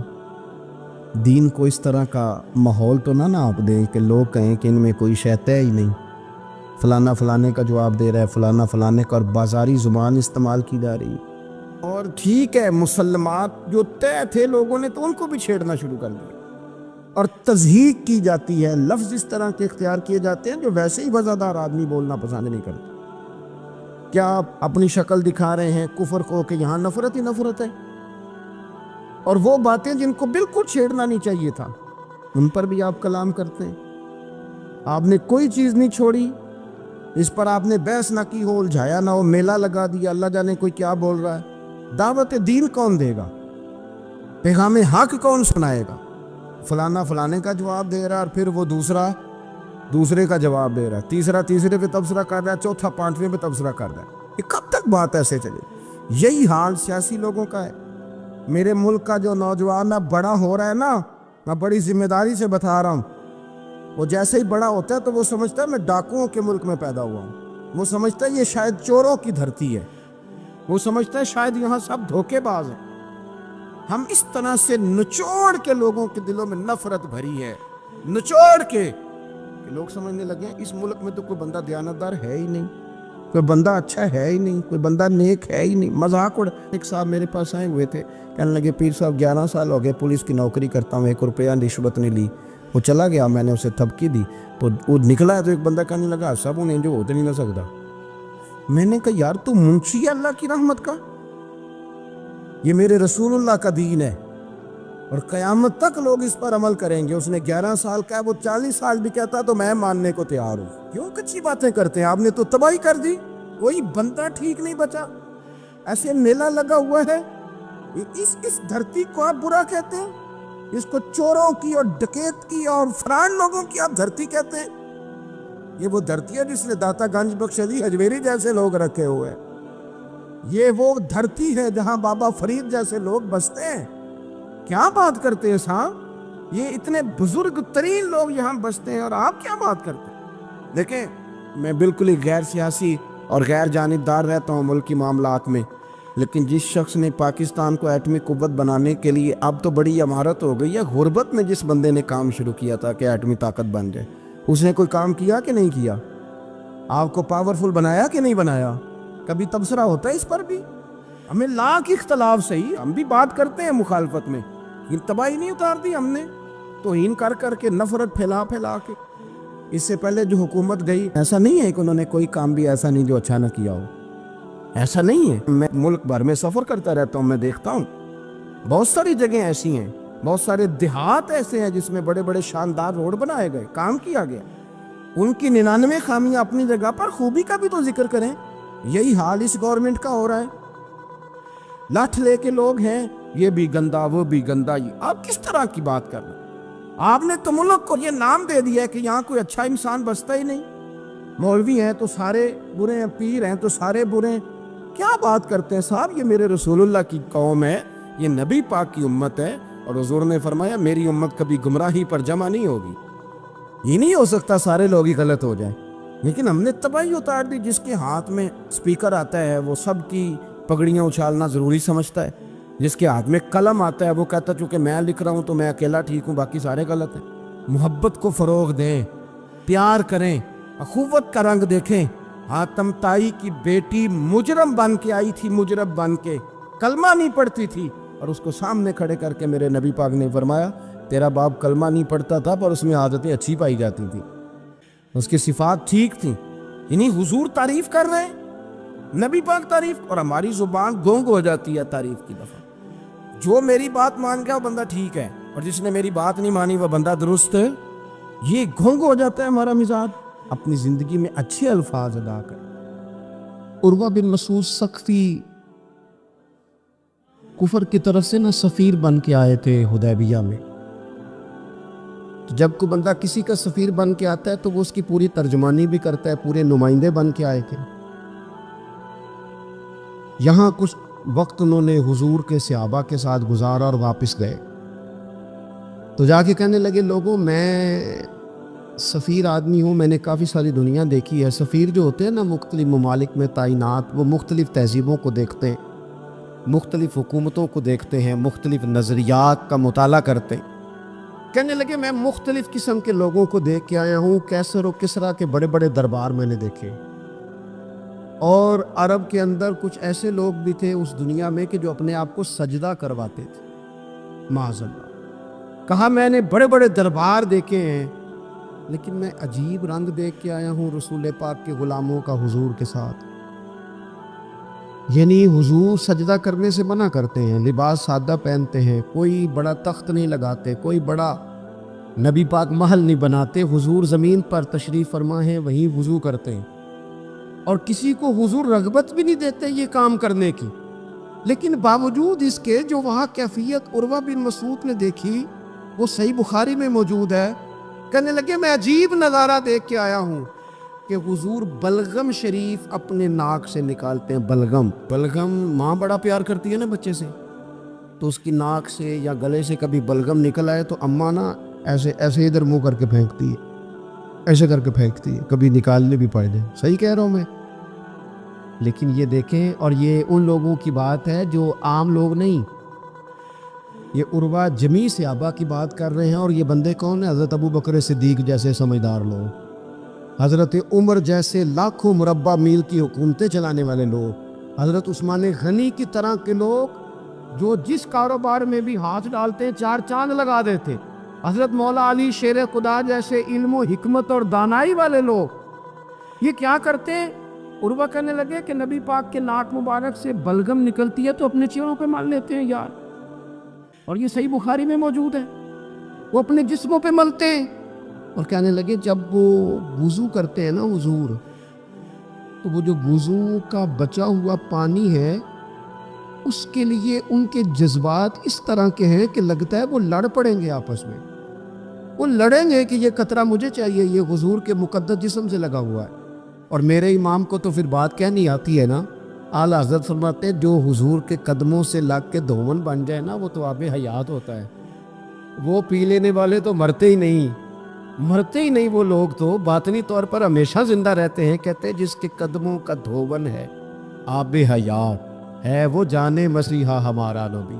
دین کو اس طرح کا ماحول تو نہ آپ دیں کہ لوگ کہیں کہ ان میں کوئی شے ہے ہی نہیں, فلانا فلانے کا جواب دے رہا ہے, فلانا فلانے کا, اور بازاری زبان استعمال کی جا رہی. اور ٹھیک ہے مسلمات جو طے تھے لوگوں نے تو ان کو بھی چھیڑنا شروع کر دیا, اور تضحیق کی جاتی ہے, لفظ اس طرح کے اختیار کیے جاتے ہیں جو ویسے ہی وزادار آدمی بولنا پسند نہیں کرتے. کیا آپ اپنی شکل دکھا رہے ہیں کفر کو کہ یہاں نفرت ہی نفرت ہے, اور وہ باتیں جن کو بالکل چھیڑنا نہیں چاہیے تھا ان پر بھی آپ کلام کرتے ہیں. آپ نے کوئی چیز نہیں چھوڑی, اس پر آپ نے بحث نہ کی ہو, الجھایا نہ ہو, میلہ لگا دیا, اللہ جانے کوئی کیا بول رہا ہے. دعوت دین کون دے گا, پیغام حق کون سنائے گا؟ فلانا فلانے کا جواب دے رہا ہے, اور پھر وہ دوسرے کا جواب دے رہا ہے, تیسرا تیسرے پہ تبصرہ کر رہا ہے, چوتھا پانچویں پہ تبصرہ کر رہا ہے. یہ کب تک بات ایسے چلے؟ یہی حال سیاسی لوگوں کا ہے. میرے ملک کا جو نوجوان اب بڑا ہو رہا ہے نا, میں بڑی ذمہ داری سے بتا رہا ہوں, وہ جیسے ہی بڑا ہوتا ہے تو وہ سمجھتا ہے میں ڈاکوؤں کے ملک میں پیدا ہوا ہوں, وہ سمجھتا ہے یہ شاید چوروں کی دھرتی ہے, وہ سمجھتا ہے شاید یہاں سب دھوکے باز ہیں. ہم اس طرح سے نچوڑ کے لوگوں کے دلوں میں نفرت بھری ہے, نچوڑ کے, کہ لوگ سمجھنے لگے ہیں اس ملک میں تو کوئی بندہ دیانتدار ہے ہی نہیں. کوئی بندہ اچھا ہے ہی نہیں, کوئی بندہ نیک ہے ہی نہیں, مذاق اڑ. ایک صاحب میرے پاس آئے ہوئے تھے, کہنے لگے پیر صاحب 11 سال ہو گئے پولیس کی نوکری کرتا ہوں, 1 روپیہ رشوت نہیں لی. وہ چلا گیا, میں نے اسے تھپکی دی تو وہ نکلا ہے. تو ایک بندہ کہنے لگا سب انہیں جو ہوتے نہیں نہ سکتا. میں نے کہا یار تو منشی ہے اللہ کی رحمت کا, یہ میرے رسول اللہ کا دین ہے اور قیامت تک لوگ اس پر عمل کریں گے. اس نے 11 سال کا, وہ 40 سال بھی کہتا تو میں ماننے کو تیار ہوں. کیوں کچھی باتیں کرتے ہیں, آپ نے تو تباہی کر دی, کوئی بندہ ٹھیک نہیں بچا. ایسے میلہ لگا ہوا ہے, اس دھرتی کو آپ برا کہتے ہیں, اس کو چوروں کی اور ڈکیت کی اور فران لوگوں کی آپ دھرتی کہتے ہیں. یہ وہ دھرتی ہے جس نے داتا گنج بخش علی اجمیری جیسے لوگ رکھے ہوئے ہیں. یہ وہ دھرتی ہے جہاں بابا فرید جیسے لوگ بستے ہیں. کیا بات کرتے ہیں صاحب, یہ اتنے بزرگ ترین لوگ یہاں بستے ہیں اور آپ کیا بات کرتے ہیں. دیکھیں میں بالکل ہی غیر سیاسی اور غیر جانبدار رہتا ہوں ملکی معاملات میں, لیکن جس شخص نے پاکستان کو ایٹمی قوت بنانے کے لیے, اب تو بڑی عمارت ہو گئی ہے, غربت میں جس بندے نے کام شروع کیا تھا کہ ایٹمی طاقت بن جائے, اس نے کوئی کام کیا کہ نہیں کیا؟ آپ کو پاورفل بنایا کہ نہیں بنایا؟ کبھی تبصرہ ہوتا ہے اس پر بھی؟ ہمیں لاکھ اختلاف صحیح, ہم بھی بات کرتے ہیں مخالفت میں, یہ تباہی نہیں اتار دی ہم نے توہین کر کر کے, نفرت پھیلا پھیلا کے. اس سے پہلے جو حکومت گئی, ایسا نہیں ہے کہ انہوں نے کوئی کام بھی ایسا نہیں جو اچھا نہ کیا ہو, ایسا نہیں ہے. میں ملک بھر میں سفر کرتا رہتا ہوں, میں دیکھتا ہوں بہت ساری جگہیں ایسی ہیں, بہت سارے دیہات ایسے ہیں جس میں بڑے بڑے شاندار روڈ بنائے گئے, کام کیا گیا. ان کی 99 خامیاں اپنی جگہ پر, خوبی کا بھی تو ذکر کریں. یہی حال اس گورنمنٹ کا ہو رہا ہے. لاٹھ لے کے لوگ ہیں, یہ بھی گندا وہ بھی گندا. آپ کس طرح کی بات کر رہے ہیں؟ آپ نے تو ملک کو یہ نام دے دیا ہے کہ یہاں کوئی اچھا انسان بستا ہی نہیں. مولوی ہیں تو سارے برے ہیں, پیر ہیں تو سارے برے ہیں. کیا بات کرتے ہیں صاحب, یہ میرے رسول اللہ کی قوم ہے, یہ نبی پاک کی امت ہے, اور حضور نے فرمایا میری امت کبھی گمراہی پر جمع نہیں ہوگی. یہ نہیں ہو سکتا سارے لوگ ہی غلط ہو جائیں. لیکن ہم نے تباہی اتار دی. جس کے ہاتھ میں سپیکر آتا ہے وہ سب کی پگڑیاں اچھالنا ضروری سمجھتا ہے. جس کے ہاتھ میں قلم آتا ہے وہ کہتا ہے چونکہ میں لکھ رہا ہوں تو میں اکیلا ٹھیک ہوں, باقی سارے غلط ہیں. محبت کو فروغ دیں, پیار کریں, اخوت کا رنگ دیکھیں. حاتم تائی کی بیٹی مجرم بن کے آئی تھی, مجرم بن کے, کلمہ نہیں پڑھتی تھی, اور اس کو سامنے کھڑے کر کے میرے نبی پاک نے فرمایا تیرا باپ کلمہ نہیں پڑھتا تھا پر اس میں عادتیں اچھی پائی جاتی تھیں, اس کی صفات ٹھیک تھیں. یعنی حضور تعریف کر رہے ہیں, نبی پاک تعریف, اور ہماری زبان گونگ ہو جاتی ہے تعریف کی دفعہ. جو میری بات مان گیا وہ بندہ ٹھیک ہے, اور جس نے میری بات نہیں مانی وہ بندہ درست ہے. یہ گونگ ہو جاتا ہے ہمارا مزاج. اپنی زندگی میں اچھے الفاظ ادا کریں. عروہ بن مسعود ثقفی کفر کی طرف سے نہ سفیر بن کے آئے تھے حدیبیہ میں. تو جب کوئی بندہ کسی کا سفیر بن کے آتا ہے تو وہ اس کی پوری ترجمانی بھی کرتا ہے, پورے نمائندے بن کے آئے تھے. یہاں کچھ وقت انہوں نے حضور کے صحابہ کے ساتھ گزارا اور واپس گئے. تو جا کے کہنے لگے لوگوں میں سفیر آدمی ہوں, میں نے کافی ساری دنیا دیکھی ہے. سفیر جو ہوتے ہیں نا مختلف ممالک میں تعینات, وہ مختلف تہذیبوں کو دیکھتے ہیں, مختلف حکومتوں کو دیکھتے ہیں, مختلف نظریات کا مطالعہ کرتے ہیں. کہنے لگے میں مختلف قسم کے لوگوں کو دیکھ کے آیا ہوں. کیسر و کسریٰ کے بڑے بڑے دربار میں نے دیکھے, اور عرب کے اندر کچھ ایسے لوگ بھی تھے اس دنیا میں کہ جو اپنے آپ کو سجدہ کرواتے تھے. معاذ اللہ. کہا میں نے بڑے بڑے دربار دیکھے ہیں, لیکن میں عجیب رنگ دیکھ کے آیا ہوں رسول پاک کے غلاموں کا حضور کے ساتھ. یعنی حضور سجدہ کرنے سے منع کرتے ہیں, لباس سادہ پہنتے ہیں, کوئی بڑا تخت نہیں لگاتے, کوئی بڑا نبی پاک محل نہیں بناتے. حضور زمین پر تشریف فرما ہے, وہیں وضو کرتے ہیں, اور کسی کو حضور رغبت بھی نہیں دیتے یہ کام کرنے کی. لیکن باوجود اس کے جو وہاں کیفیت عروہ بن مسعود نے دیکھی وہ صحیح بخاری میں موجود ہے. کہنے لگے میں عجیب نظارہ دیکھ کے آیا ہوں کہ حضور بلغم شریف اپنے ناک سے نکالتے ہیں. بلغم ماں بڑا پیار کرتی ہے نا بچے سے, تو اس کی ناک سے یا گلے سے کبھی بلغم نکل آئے تو اماں نا ایسے ایسے ادھر منہ کر کے پھینکتی ہے, ایسے کر کے پھینکتی ہے, کبھی نکالنے بھی پڑ جائے. صحیح کہہ رہا ہوں میں. لیکن یہ دیکھیں, اور یہ ان لوگوں کی بات ہے جو عام لوگ نہیں, یہ عروہ جمیع صحابہ کی بات کر رہے ہیں. اور یہ بندے کون ہیں؟ حضرت ابو بکر صدیق جیسے سمجھدار لوگ. حضرت عمر جیسے لاکھوں مربع میل کی حکومتیں چلانے والے لوگ، حضرت عثمان غنی کی طرح کے لوگ جو جس کاروبار میں بھی ہاتھ ڈالتے ہیں 4 چاند لگا دیتے، حضرت مولا علی شیر خدا جیسے علم و حکمت اور دانائی والے لوگ یہ کیا کرتے ہیں؟ عروہ کہنے لگے کہ نبی پاک کے ناک مبارک سے بلغم نکلتی ہے تو اپنے چہروں پہ مل لیتے ہیں یار، اور یہ صحیح بخاری میں موجود ہے، وہ اپنے جسموں پہ ملتے ہیں۔ اور کہنے لگے جب وہ وضو کرتے ہیں نا حضور، تو وہ جو وضو کا بچا ہوا پانی ہے اس کے لیے ان کے جذبات اس طرح کے ہیں کہ لگتا ہے وہ لڑ پڑیں گے آپس میں، وہ لڑیں گے کہ یہ قطرہ مجھے چاہیے، یہ حضور کے مقدس جسم سے لگا ہوا ہے۔ اور میرے امام کو تو پھر بات کہنی آتی ہے نا، اعلیٰ حضرت فرماتے ہیں جو حضور کے قدموں سے لگ کے دھومن بن جائے نا وہ تو آب حیات ہوتا ہے، وہ پی لینے والے تو مرتے ہی نہیں وہ لوگ تو باطنی طور پر ہمیشہ زندہ رہتے ہیں۔ کہتے ہیں جس کے قدموں کا دھوون ہے آب حیات ہے وہ جانے مسیحا ہمارا نبی،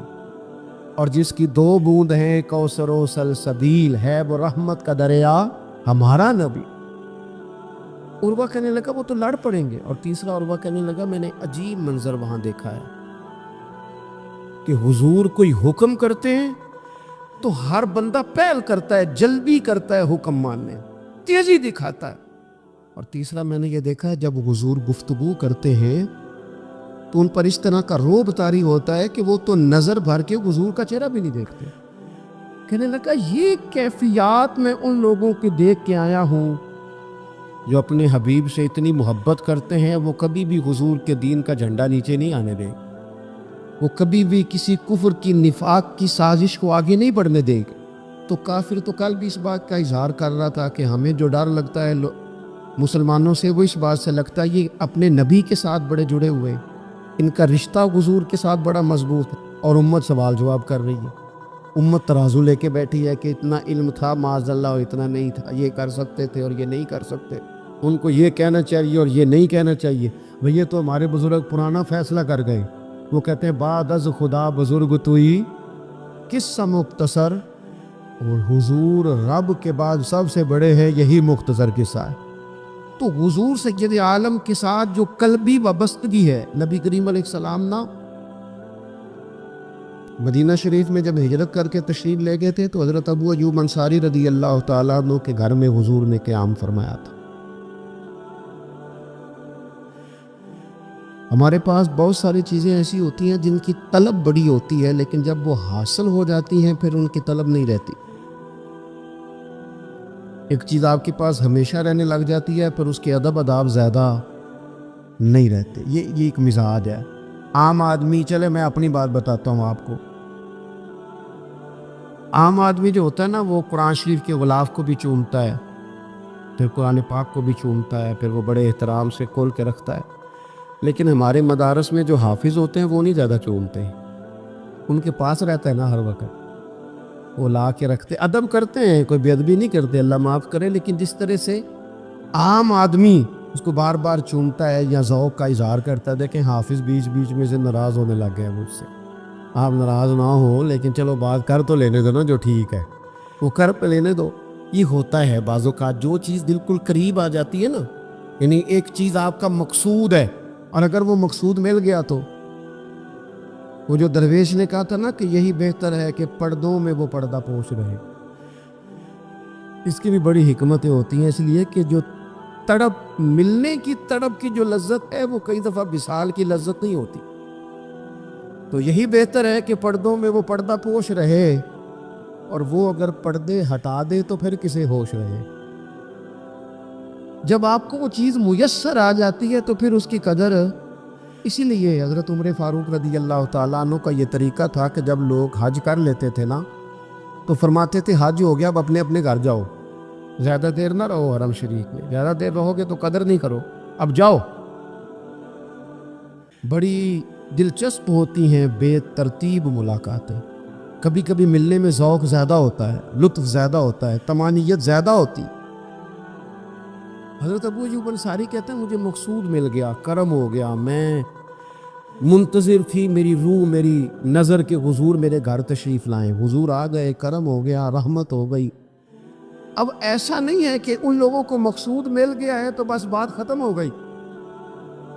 اور جس کی 2 بوند ہیں کوثر و سلسبیل ہے وہ رحمت کا دریا ہمارا نبی۔ عروہ کہنے لگا وہ تو لڑ پڑیں گے، اور تیسرا عروہ کہنے لگا میں نے عجیب منظر وہاں دیکھا ہے کہ حضور کوئی حکم کرتے ہیں تو ہر بندہ پہل کرتا ہے، جلدی کرتا ہے حکم ماننے، تیزی دکھاتا ہے۔ اور تیسرا میں نے یہ دیکھا ہے جب حضور گفتگو کرتے ہیں تو ان پر اس طرح کا رعب طاری ہوتا ہے کہ وہ تو نظر بھر کے حضور کا چہرہ بھی نہیں دیکھتے۔ کہنے لگا یہ کیفیات میں ان لوگوں کی دیکھ کے آیا ہوں جو اپنے حبیب سے اتنی محبت کرتے ہیں، وہ کبھی بھی حضور کے دین کا جھنڈا نیچے نہیں آنے دیں، وہ کبھی بھی کسی کفر کی نفاق کی سازش کو آگے نہیں بڑھنے دیں گے۔ تو کافر تو کل بھی اس بات کا اظہار کر رہا تھا کہ ہمیں جو ڈر لگتا ہے مسلمانوں سے وہ اس بات سے لگتا ہے یہ اپنے نبی کے ساتھ بڑے جڑے ہوئے ہیں، ان کا رشتہ حضور کے ساتھ بڑا مضبوط ہے، اور امت سوال جواب کر رہی ہے، امت ترازو لے کے بیٹھی ہے کہ اتنا علم تھا معاذ اللہ اور اتنا نہیں تھا، یہ کر سکتے تھے اور یہ نہیں کر سکتے، ان کو یہ کہنا چاہیے اور یہ نہیں کہنا چاہیے۔ بھئی یہ تو ہمارے بزرگ پرانا فیصلہ کر گئے، وہ کہتے ہیں بعد از خدا بزرگ توئی قصہ مختصر، اور حضور رب کے بعد سب سے بڑے ہیں، یہی مختصر قصہ ہے۔ تو حضور سید عالم کے ساتھ جو قلبی وابستگی ہے، نبی کریم علیہ السلام نا مدینہ شریف میں جب ہجرت کر کے تشریف لے گئے تھے تو حضرت ابو ایوب انصاری رضی اللہ تعالیٰ عنہ کے گھر میں حضور نے قیام فرمایا تھا۔ ہمارے پاس بہت ساری چیزیں ایسی ہوتی ہیں جن کی طلب بڑی ہوتی ہے، لیکن جب وہ حاصل ہو جاتی ہیں پھر ان کی طلب نہیں رہتی۔ ایک چیز آپ کے پاس ہمیشہ رہنے لگ جاتی ہے، پھر اس کے ادب آداب زیادہ نہیں رہتے، یہ ایک مزاج ہے عام آدمی۔ چلے میں اپنی بات بتاتا ہوں آپ کو، عام آدمی جو ہوتا ہے نا وہ قرآن شریف کے غلاف کو بھی چومتا ہے، پھر قرآن پاک کو بھی چومتا ہے، پھر وہ بڑے احترام سے کھول کے رکھتا ہے، لیکن ہمارے مدارس میں جو حافظ ہوتے ہیں وہ نہیں زیادہ چومتے ہیں، ان کے پاس رہتا ہے نا ہر وقت، وہ لا کے رکھتے، ادب کرتے ہیں، کوئی بے ادبی نہیں کرتے، اللہ معاف کرے، لیکن جس طرح سے عام آدمی اس کو بار بار چومتا ہے یا ذوق کا اظہار کرتا ہے، دیکھیں حافظ بیچ بیچ میں سے ناراض ہونے لگ گیا مجھ سے۔ آپ ناراض نہ ہو لیکن چلو بات کر تو لینے دو نا، جو ٹھیک ہے وہ کر پہ لینے دو۔ یہ ہوتا ہے بعض اوقات جو چیز بالکل قریب آ جاتی ہے نا، یعنی ایک چیز آپ کا مقصود ہے اور اگر وہ مقصود مل گیا تو وہ جو درویش نے کہا تھا نا کہ یہی بہتر ہے کہ پردوں میں وہ پردہ پوش رہے، اس کی بھی بڑی حکمتیں ہوتی ہیں، اس لیے کہ جو تڑپ ملنے کی تڑپ کی جو لذت ہے وہ کئی دفعہ وصال کی لذت نہیں ہوتی، تو یہی بہتر ہے کہ پردوں میں وہ پردہ پوش رہے، اور وہ اگر پردے ہٹا دے تو پھر کسے ہوش رہے۔ جب آپ کو وہ چیز میسر آ جاتی ہے تو پھر اس کی قدر، اسی لیے حضرت عمر فاروق رضی اللہ تعالیٰ عنہ کا یہ طریقہ تھا کہ جب لوگ حج کر لیتے تھے نا تو فرماتے تھے حج ہو گیا اب اپنے اپنے گھر جاؤ، زیادہ دیر نہ رہو حرم شریف میں، زیادہ دیر رہو گے تو قدر نہیں کرو، اب جاؤ۔ بڑی دلچسپ ہوتی ہیں بے ترتیب ملاقاتیں، کبھی کبھی ملنے میں ذوق زیادہ ہوتا ہے، لطف زیادہ ہوتا ہے، طمانینت زیادہ ہوتی۔ حضرت ابو ایوب انصاری کہتے ہیں مجھے مقصود مل گیا، کرم ہو گیا، میں منتظر تھی، میری روح میری نظر کے حضور میرے گھر تشریف لائیں، حضور آ گئے، کرم ہو گیا، رحمت ہو گئی۔ اب ایسا نہیں ہے کہ ان لوگوں کو مقصود مل گیا ہے تو بس بات ختم ہو گئی.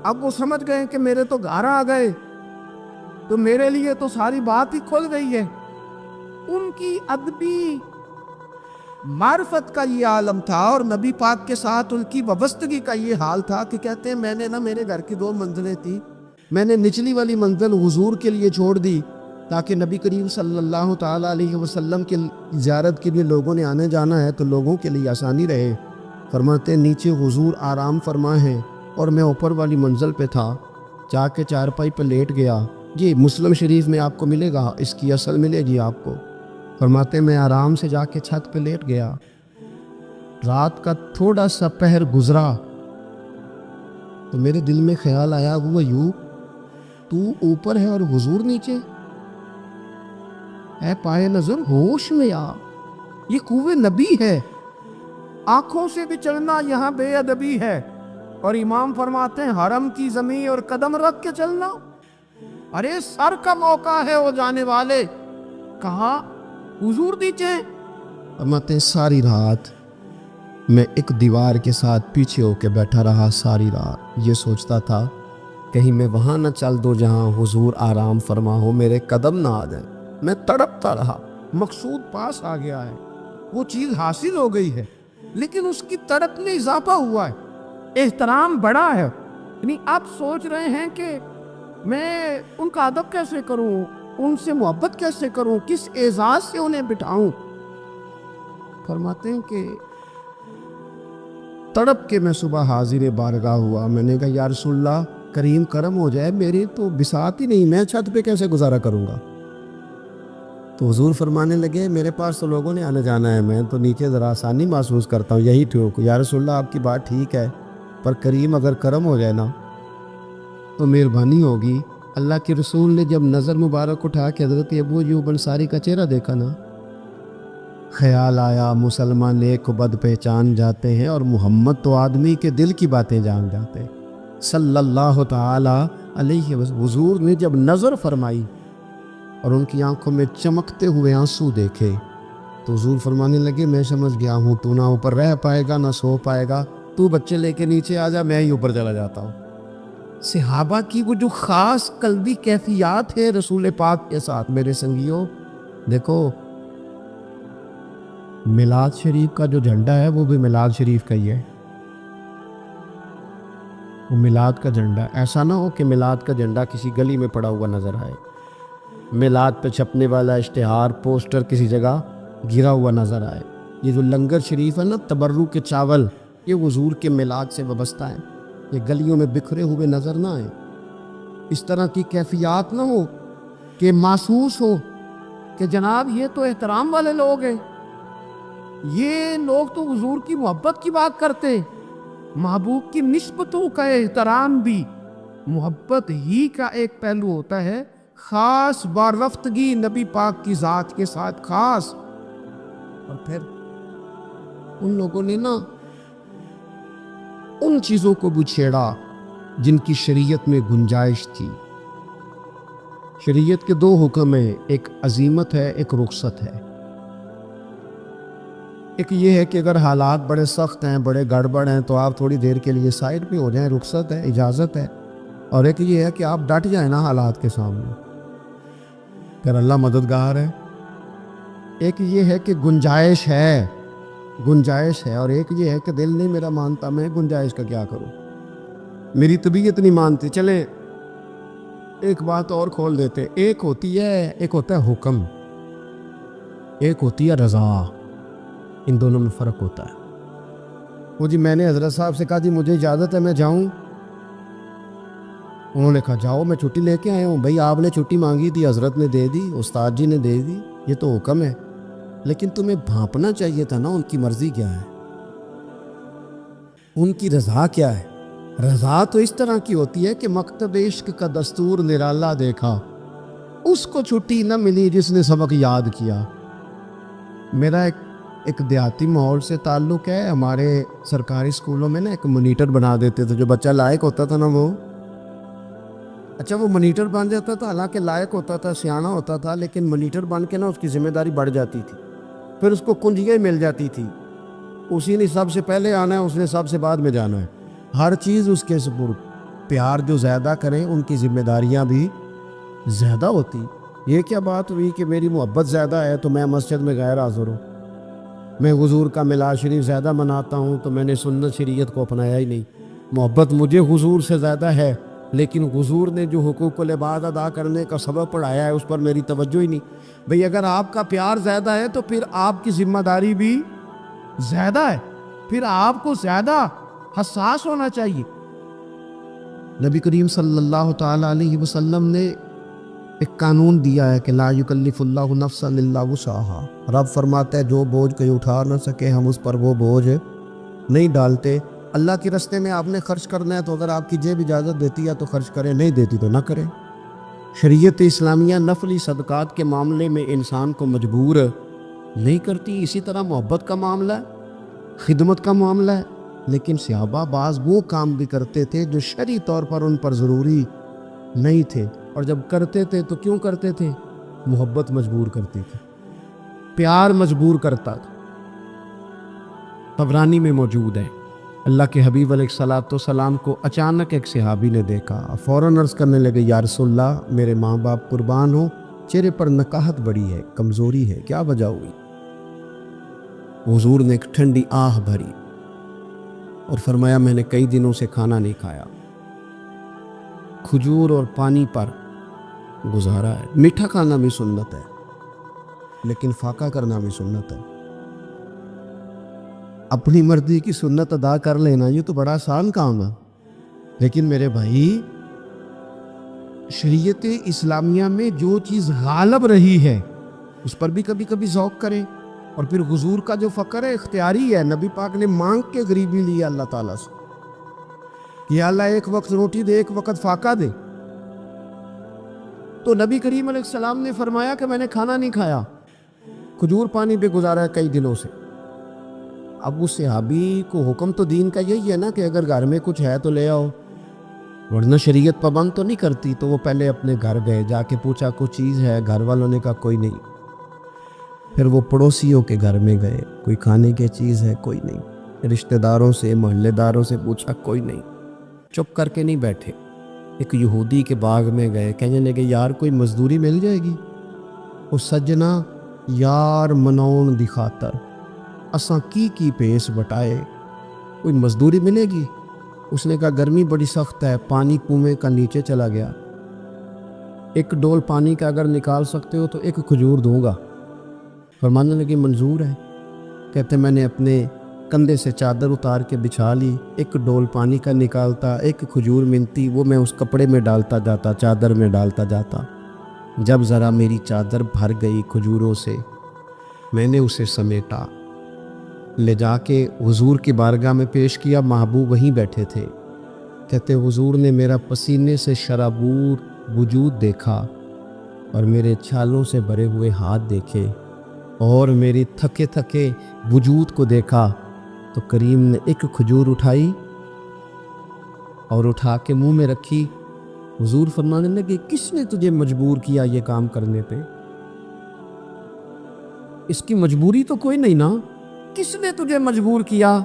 اب وہ سمجھ گئے کہ میرے تو گھر آ گئے تو میرے لیے تو ساری بات ہی کھل گئی ہے. ان کی ادبی معرفت کا یہ عالم تھا اور نبی پاک کے ساتھ ان کی وابستگی کا یہ حال تھا کہ کہتے ہیں میں نے میرے گھر کی 2 منزلیں تھیں، میں نے نچلی والی منزل حضور کے لیے چھوڑ دی تاکہ نبی کریم صلی اللہ تعالیٰ علیہ وسلم کی زیارت کے لیے لوگوں نے آنے جانا ہے تو لوگوں کے لیے آسانی رہے. فرماتے ہیں نیچے حضور آرام فرما ہیں اور میں اوپر والی منزل پہ تھا، جا کے چارپائی پہ لیٹ گیا. یہ مسلم شریف میں آپ کو ملے گا، اس کی اصل ملے گی آپ کو. فرماتے ہیں میں آرام سے جا کے چھت پہ لیٹ گیا. رات کا تھوڑا سا پہر گزرا تو میرے دل میں خیال آیا وہ ایوب تو اوپر ہے اور حضور نیچے. اے پائے نظر ہوش میں آ، یہ کوہ نبی ہے، آنکھوں سے بھی چلنا یہاں بے ادبی ہے. اور امام فرماتے ہیں حرم کی زمین اور قدم رکھ کے چلنا، ارے سر کا موقع ہے وہ جانے والے، کہاں حضور نیچے. فرماتے ہیں ساری رات میں ایک دیوار کے ساتھ پیچھے ہو کے بیٹھا رہا. ساری رات یہ سوچتا تھا کہیں میں وہاں نہ چل دو جہاں حضور آرام فرما ہو، میرے قدم نہ آ جائیں. میں تڑپتا رہا. مقصود پاس آ گیا ہے، وہ چیز حاصل ہو گئی ہے، لیکن اس کی تڑپ میں اضافہ ہوا ہے، احترام بڑا ہے. یعنی آپ سوچ رہے ہیں کہ میں ان کا ادب کیسے کروں، ان سے محبت کیسے کروں، کس اعزاز سے انہیں بٹھاؤں. فرماتے ہیں کہ تڑپ کے میں صبح حاضر بارگاہ ہوا. میں نے کہا یا رسول اللہ کریم کرم ہو جائے، میری تو بساط ہی نہیں، میں چھت پہ کیسے گزارا کروں گا. تو حضور فرمانے لگے میرے پاس تو لوگوں نے آنے جانا ہے، میں تو نیچے ذرا آسانی محسوس کرتا ہوں، یہی ٹھیک. یا رسول اللہ آپ کی بات ٹھیک ہے، پر کریم اگر کرم ہو جائے نا تو مہربانی ہوگی. اللہ کے رسول نے جب نظر مبارک اٹھا کے حضرت ابو ایوب انصاری کا چہرہ دیکھا نا، خیال آیا مسلمان نیک و بد پہچان جاتے ہیں اور محمد تو آدمی کے دل کی باتیں جان جاتے ہیں صلی اللہ تعالی علیہ وسلم. حضور نے جب نظر فرمائی اور ان کی آنکھوں میں چمکتے ہوئے آنسو دیکھے تو حضور فرمانے لگے میں سمجھ گیا ہوں تو نہ اوپر رہ پائے گا نہ سو پائے گا، تو بچے لے کے نیچے آ جا، میں ہی اوپر چلا جاتا ہوں. صحابہ کی وہ جو خاص قلبی کیفیات ہے رسول پاک کے ساتھ. میرے سنگیوں دیکھو میلاد شریف کا جو جھنڈا ہے وہ بھی میلاد شریف کا ہی ہے، وہ میلاد کا جھنڈا. ایسا نہ ہو کہ میلاد کا جھنڈا کسی گلی میں پڑا ہوا نظر آئے، میلاد پہ چھپنے والا اشتہار پوسٹر کسی جگہ گرا ہوا نظر آئے. یہ جو لنگر شریف ہے نا تبرک کے چاول، یہ حضور کے میلاد سے وابستہ ہیں، یہ گلیوں میں بکھرے ہوئے نظر نہ آئیں. اس طرح کی کیفیات نہ ہو کہ محسوس ہو کہ جناب یہ تو احترام والے لوگ ہیں، یہ لوگ تو حضور کی محبت کی بات کرتے. محبوب کی نسبتوں کا احترام بھی محبت ہی کا ایک پہلو ہوتا ہے، خاص بارفتگی نبی پاک کی ذات کے ساتھ خاص. اور پھر ان لوگوں نے نا ان چیزوں کو بھی چھیڑا جن کی شریعت میں گنجائش تھی. شریعت کے 2 حکم ہیں، ایک عزیمت ہے ایک رخصت ہے. ایک یہ ہے کہ اگر حالات بڑے سخت ہیں بڑے گڑبڑ ہیں تو آپ تھوڑی دیر کے لیے سائڈ پہ ہو جائیں، رخصت ہے اجازت ہے. اور ایک یہ ہے کہ آپ ڈٹ جائیں نا حالات کے سامنے، پھر اللہ مددگار ہے. ایک یہ ہے کہ گنجائش ہے، اور ایک یہ ہے کہ دل نہیں میرا مانتا، میں گنجائش کا کیا کروں، میری طبیعت نہیں مانتی. چلیں ایک بات اور کھول دیتے، ایک ہوتا ہے حکم، ایک ہوتی ہے رضا. ان دونوں میں فرق ہوتا ہے. وہ جی میں نے حضرت صاحب سے کہا جی مجھے اجازت ہے میں جاؤں، انہوں نے کہا جاؤ میں چھٹی لے کے آیا ہوں. بھائی آپ نے چھٹی مانگی تھی، حضرت نے دے دی، استاد جی نے دے دی، یہ تو حکم ہے، لیکن تمہیں بھانپنا چاہیے تھا نا ان کی مرضی کیا ہے، ان کی رضا کیا ہے. رضا تو اس طرح کی ہوتی ہے کہ مکتب عشق کا دستور نرالا دیکھا، اس کو چھٹی نہ ملی جس نے سبق یاد کیا. میرا ایک دیہاتی ماحول سے تعلق ہے. ہمارے سرکاری اسکولوں میں نا ایک مانیٹر بنا دیتے تھے، جو بچہ لائق ہوتا تھا نا وہ مانیٹر بن جاتا تھا، حالانکہ لائق ہوتا تھا سیاںہ ہوتا تھا، لیکن مانیٹر بن کے نا اس کی ذمہ داری بڑھ جاتی تھی، پھر اس کو کنجیاں مل جاتی تھی اسی نے سب سے پہلے آنا ہے، اس نے سب سے بعد میں جانا ہے، ہر چیز اس کے سپرد۔ پیار جو زیادہ کریں ان کی ذمہ داریاں بھی زیادہ ہوتی۔ یہ کیا بات ہوئی کہ میری محبت زیادہ ہے تو میں مسجد میں غیر حاضر ہوں، میں حضور کا میلاد شریف زیادہ مناتا ہوں تو میں نے سنت شریعت کو اپنایا ہی نہیں۔ محبت مجھے حضور سے زیادہ ہے، لیکن حضور نے جو حقوق العباد ادا کرنے کا سبب پڑھایا ہے اس پر میری توجہ ہی نہیں۔ بھئی اگر آپ کا پیار زیادہ ہے تو پھر آپ کی ذمہ داری بھی زیادہ ہے، پھر آپ کو زیادہ حساس ہونا چاہیے۔ نبی کریم صلی اللہ تعالیٰ علیہ وسلم نے ایک قانون دیا ہے کہ لا یکلف اللہ نفسا الا وسعها۔ رب فرماتا ہے جو بوجھ کوئی اٹھا نہ سکے ہم اس پر وہ بوجھ نہیں ڈالتے۔ اللہ کے راستے میں آپ نے خرچ کرنا ہے تو اگر آپ کی جیب اجازت دیتی ہے تو خرچ کریں، نہیں دیتی تو نہ کریں۔ شریعت اسلامیہ نفلی صدقات کے معاملے میں انسان کو مجبور نہیں کرتی۔ اسی طرح محبت کا معاملہ ہے، خدمت کا معاملہ ہے، لیکن صحابہ بعض وہ کام بھی کرتے تھے جو شرعی طور پر ان پر ضروری نہیں تھے، اور جب کرتے تھے تو کیوں کرتے تھے؟ محبت مجبور کرتی تھی، پیار مجبور کرتا تھا۔ طبرانی میں موجود ہے، اللہ کے حبیب علیہ الصلوۃ والسلام کو اچانک ایک صحابی نے دیکھا، فوراً عرض کرنے لگے یا رسول اللہ میرے ماں باپ قربان ہو، چہرے پر نکاہت بڑی ہے، کمزوری ہے، کیا وجہ ہوئی؟ حضور نے ایک ٹھنڈی آہ بھری اور فرمایا میں نے کئی دنوں سے کھانا نہیں کھایا، کھجور اور پانی پر گزارا ہے۔ میٹھا کھانا بھی سنت ہے لیکن فاقہ کرنا بھی سنت ہے۔ اپنی مرضی کی سنت ادا کر لینا یہ تو بڑا آسان کام ہے، لیکن میرے بھائی شریعت اسلامیہ میں جو چیز غالب رہی ہے اس پر بھی کبھی کبھی ذوق کریں۔ اور پھر حضور کا جو فقر ہے اختیاری ہے، نبی پاک نے مانگ کے غریبی لی اللہ تعالیٰ سے کہ یا اللہ ایک وقت روٹی دے ایک وقت فاقہ دے، تو نبی کریم علیہ السلام نے فرمایا کہ میں نے کھانا نہیں کھایا، کھجور پانی پہ گزارا ہے کئی دنوں سے۔ اب اس صحابی کو حکم تو دین کا یہی ہے نا کہ اگر گھر میں کچھ ہے تو لے آؤ، ورنہ شریعت پابند تو نہیں کرتی۔ تو وہ پہلے اپنے گھر گئے، جا کے پوچھا کوئی چیز ہے؟ گھر والوں نے کہا کوئی نہیں۔ پھر وہ پڑوسیوں کے گھر میں گئے، کوئی کھانے کی چیز ہے؟ کوئی نہیں۔ رشتہ داروں سے محلے داروں سے پوچھا، کوئی نہیں۔ چپ کر کے نہیں بیٹھے، ایک یہودی کے باغ میں گئے، کہنے لگے یار کوئی مزدوری مل جائے گی؟ وہ سجنا یار منون دی خاطر اساں کی پیس بٹائے، کوئی مزدوری ملے گی؟ اس نے کہا گرمی بڑی سخت ہے، پانی کنویں کا نیچے چلا گیا، ایک ڈول پانی کا اگر نکال سکتے ہو تو ایک کھجور دوں گا۔ فرمانے لگے منظور ہے۔ کہتے میں نے اپنے کندھے سے چادر اتار کے بچھا لی، ایک ڈول پانی کا نکالتا، ایک کھجور ملتی، وہ میں اس کپڑے میں ڈالتا جاتا، چادر میں ڈالتا جاتا۔ جب ذرا میری چادر بھر گئی کھجوروں سے، میں نے اسے سمیٹا، لے جا کے حضور کی بارگاہ میں پیش کیا۔ محبوب وہیں بیٹھے تھے۔ کہتے حضور نے میرا پسینے سے شرابور وجود دیکھا اور میرے چھالوں سے بھرے ہوئے ہاتھ دیکھے اور میری تھکے تھکے وجود کو دیکھا، تو کریم نے ایک کھجور اٹھائی اور اٹھا کے منہ میں رکھی۔ حضور فرمانے لگے کس نے تجھے مجبور کیا یہ کام کرنے پہ؟ اس کی مجبوری تو کوئی نہیں نا، کس نے تجھے مجبور کیا؟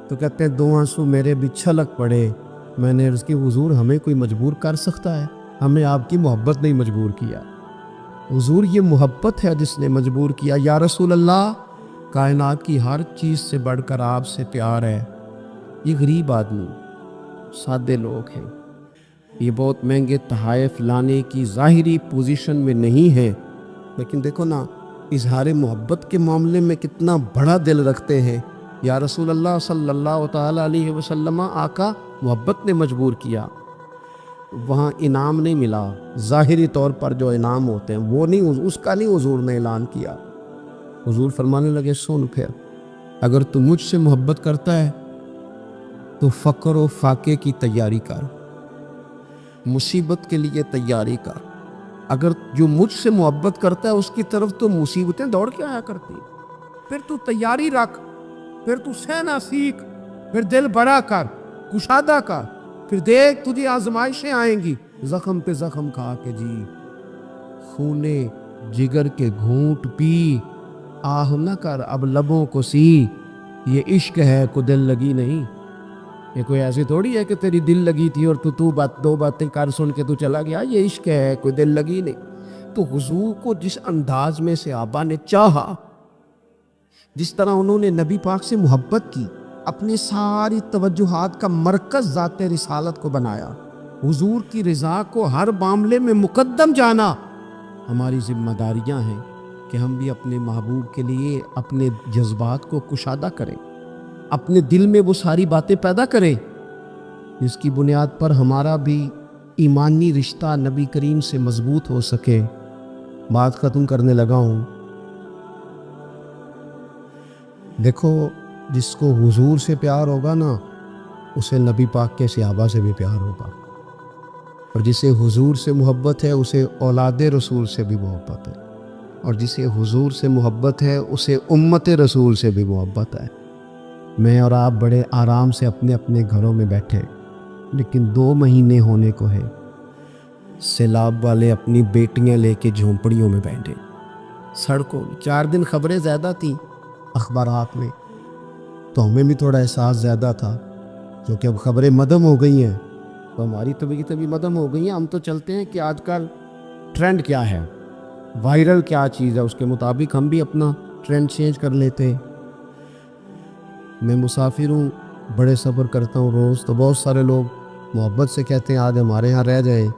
تو کہتے ہیں دو آنسو میرے بھی چھلک پڑے۔ میں نے عرض کی حضور ہمیں کوئی مجبور کر سکتا ہے؟ ہمیں آپ کی محبت نہیں مجبور کیا۔ حضور یہ محبت ہے جس نے مجبور کیا۔ یا رسول اللہ کائنات کی ہر چیز سے بڑھ کر آپ سے پیار ہے۔ یہ غریب آدمی، سادے لوگ ہیں، یہ بہت مہنگے تحائف لانے کی ظاہری پوزیشن میں نہیں ہیں، لیکن دیکھو نا اظہار محبت کے معاملے میں کتنا بڑا دل رکھتے ہیں۔ یا رسول اللہ صلی اللہ تعالیٰ علیہ وسلم، آقا محبت نے مجبور کیا۔ وہاں انعام نہیں ملا، ظاہری طور پر جو انعام ہوتے ہیں وہ نہیں، اس کا نہیں حضور نے اعلان کیا۔ حضور فرمانے لگے سن پھر، اگر تو مجھ سے محبت کرتا ہے تو فقر و فاقے کی تیاری کر، مصیبت کے لیے تیاری کر۔ اگر جو مجھ سے محبت کرتا ہے اس کی طرف تو مصیبتیں دوڑ کے آیا کرتی، پھر تو تیاری رکھ، پھر تو سہنا سیکھ، پھر دل بڑا کر، کشادہ کر، پھر دیکھ تجھے آزمائشیں آئیں گی، زخم پہ زخم کھا کے جی، خونے جگر کے گھونٹ پی، آہ نہ کر اب لبوں کو سی، یہ عشق ہے کو دل لگی نہیں. یہ کوئی ایسی تھوڑی ہے کہ تیری دل لگی تھی اور تو دو باتیں کر سن کے تو چلا گیا. یہ عشق ہے کوئی دل لگی نہیں. تو حضور کو جس انداز میں صحابہ نے چاہا، جس طرح انہوں نے نبی پاک سے محبت کی، اپنی ساری توجہات کا مرکز ذات رسالت کو بنایا، حضور کی رضا کو ہر معاملے میں مقدم جانا، ہماری ذمہ داریاں ہیں کہ ہم بھی اپنے محبوب کے لیے اپنے جذبات کو کشادہ کریں، اپنے دل میں وہ ساری باتیں پیدا کریں جس کی بنیاد پر ہمارا بھی ایمانی رشتہ نبی کریم سے مضبوط ہو سکے. بات ختم کرنے لگا ہوں. دیکھو، جس کو حضور سے پیار ہوگا نا، اسے نبی پاک کے صحابہ سے بھی پیار ہوگا، اور جسے حضور سے محبت ہے اسے اولاد رسول سے بھی محبت ہے، اور جسے حضور سے محبت ہے اسے امت رسول سے بھی محبت ہے. میں اور آپ بڑے آرام سے اپنے اپنے گھروں میں بیٹھے، لیکن 2 مہینے ہونے کو ہے سیلاب والے اپنی بیٹیاں لے کے جھونپڑیوں میں بیٹھے سڑکوں. 4 دن خبریں زیادہ تھیں اخبارات میں، تو ہمیں بھی تھوڑا احساس زیادہ تھا، کیونکہ اب خبریں مدھم ہو گئی ہیں تو ہماری طبیعت بھی مدھم ہو گئی ہیں. ہم تو چلتے ہیں کہ آج کل ٹرینڈ کیا ہے، وائرل کیا چیز ہے، اس کے مطابق ہم بھی اپنا ٹرینڈ چینج کر لیتے ہیں. میں مسافر ہوں، بڑے سفر کرتا ہوں روز، تو بہت سارے لوگ محبت سے کہتے ہیں آج ہمارے ہاں رہ جائیں.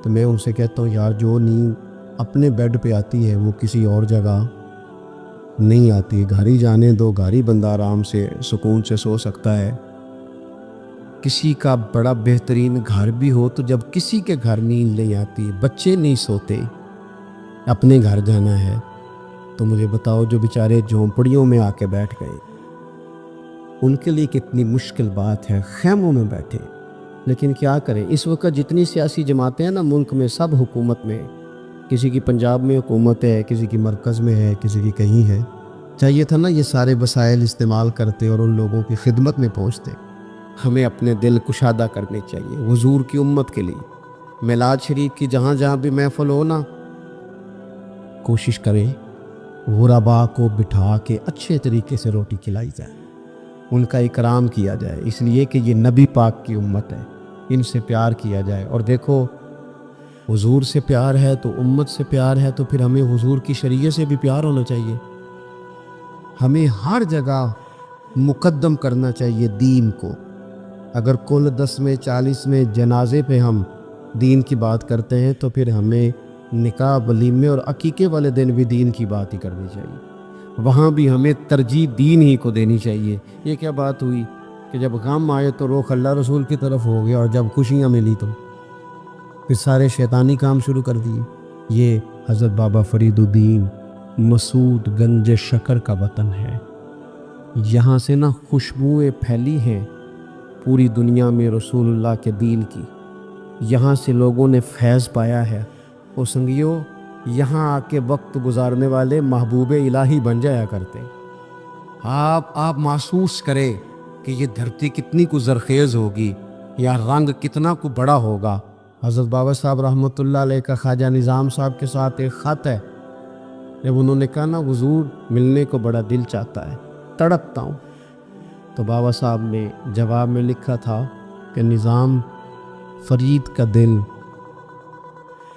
تو میں ان سے کہتا ہوں یار، جو نیند اپنے بیڈ پہ آتی ہے وہ کسی اور جگہ نہیں آتی. گھر ہی جانے دو، گھر ہی بندہ آرام سے سکون سے سو سکتا ہے. کسی کا بڑا بہترین گھر بھی ہو تو جب کسی کے گھر نیند نہیں آتی، بچے نہیں سوتے، اپنے گھر جانا ہے، تو مجھے بتاؤ جو بیچارے جھونپڑیوں میں آ کے بیٹھ گئے، ان کے لیے کتنی مشکل بات ہے خیموں میں بیٹھے. لیکن کیا کریں، اس وقت جتنی سیاسی جماعتیں ہیں نا ملک میں، سب حکومت میں، کسی کی پنجاب میں حکومت ہے، کسی کی مرکز میں ہے، کسی کی کہیں ہے. چاہیے تھا نا یہ سارے وسائل استعمال کرتے اور ان لوگوں کی خدمت میں پہنچتے. ہمیں اپنے دل کشادہ کرنے چاہیے حضور کی امت کے لیے. میلاد شریف کی جہاں جہاں بھی محفل ہو نا، کوشش کریں غربا کو بٹھا کے اچھے طریقے سے روٹی کھلائی جائے، ان کا اکرام کیا جائے، اس لیے کہ یہ نبی پاک کی امت ہے، ان سے پیار کیا جائے. اور دیکھو، حضور سے پیار ہے تو امت سے پیار ہے، تو پھر ہمیں حضور کی شریعت سے بھی پیار ہونا چاہیے. ہمیں ہر جگہ مقدم کرنا چاہیے دین کو. اگر کل 10 میں 40 میں جنازے پہ ہم دین کی بات کرتے ہیں تو پھر ہمیں نکاح، ولیمے اور عقیقے والے دن بھی دین کی بات ہی کرنی چاہیے. وہاں بھی ہمیں ترجیح دین ہی کو دینی چاہیے. یہ کیا بات ہوئی کہ جب غم آئے تو رخ اللہ رسول کی طرف ہو گیا، اور جب خوشیاں ملی تو پھر سارے شیطانی کام شروع کر دیے. یہ حضرت بابا فرید الدین مسعود گنج شکر کا وطن ہے. یہاں سے نا خوشبوئیں پھیلی ہیں پوری دنیا میں رسول اللہ کے دین کی. یہاں سے لوگوں نے فیض پایا ہے. او سنگیو، یہاں آ کے وقت گزارنے والے محبوب الہی بن جایا کرتے. آپ محسوس کریں کہ یہ دھرتی کتنی کو زرخیز ہوگی، یا رنگ کتنا کو بڑا ہوگا. حضرت بابا صاحب رحمۃ اللہ علیہ کا خواجہ نظام صاحب کے ساتھ ایک خط ہے. جب انہوں نے کہا نا حضور ملنے کو بڑا دل چاہتا ہے، تڑپتا ہوں، تو بابا صاحب نے جواب میں لکھا تھا کہ نظام، فرید کا دل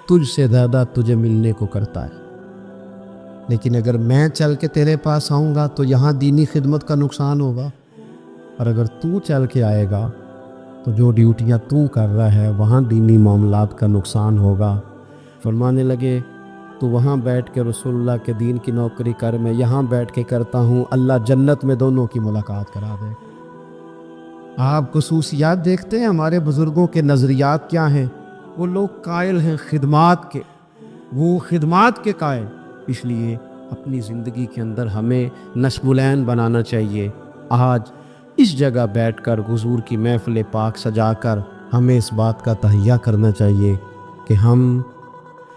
تجھ سے زیادہ تجھے ملنے کو کرتا ہے، لیکن اگر میں چل کے تیرے پاس آؤں گا تو یہاں دینی خدمت کا نقصان ہوگا، اور اگر تو چل کے آئے گا تو جو ڈیوٹیاں تو کر رہا ہے وہاں دینی معاملات کا نقصان ہوگا. فرمانے لگے تو وہاں بیٹھ کے رسول اللہ کے دین کی نوکری کر، میں یہاں بیٹھ کے کرتا ہوں، اللہ جنت میں دونوں کی ملاقات کرا دے. آپ خصوصیات دیکھتے ہیں ہمارے بزرگوں کے نظریات کیا ہیں. وہ لوگ قائل ہیں خدمات کے، وہ خدمات کے قائل. اس لیے اپنی زندگی کے اندر ہمیں نصب العین بنانا چاہیے. آج اس جگہ بیٹھ کر حضور کی محفل پاک سجا کر ہمیں اس بات کا تہیہ کرنا چاہیے کہ ہم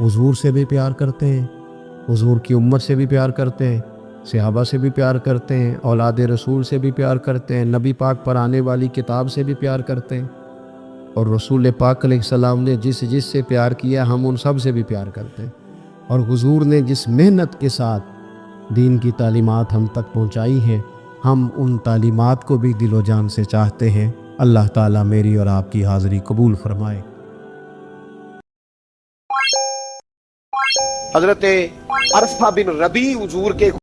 حضور سے بھی پیار کرتے ہیں، حضور کی امت سے بھی پیار کرتے ہیں، صحابہ سے بھی پیار کرتے ہیں، اولاد رسول سے بھی پیار کرتے ہیں، نبی پاک پر آنے والی کتاب سے بھی پیار کرتے ہیں، اور رسول پاک علیہ السلام نے جس سے پیار کیا ہم ان سب سے بھی پیار کرتے ہیں. اور حضور نے جس محنت کے ساتھ دین کی تعلیمات ہم تک پہنچائی ہیں ہم ان تعلیمات کو بھی دل و جان سے چاہتے ہیں۔ اللہ تعالیٰ میری اور آپ کی حاضری قبول فرمائے۔ حضرت عرفہ بن ربیع حضور کے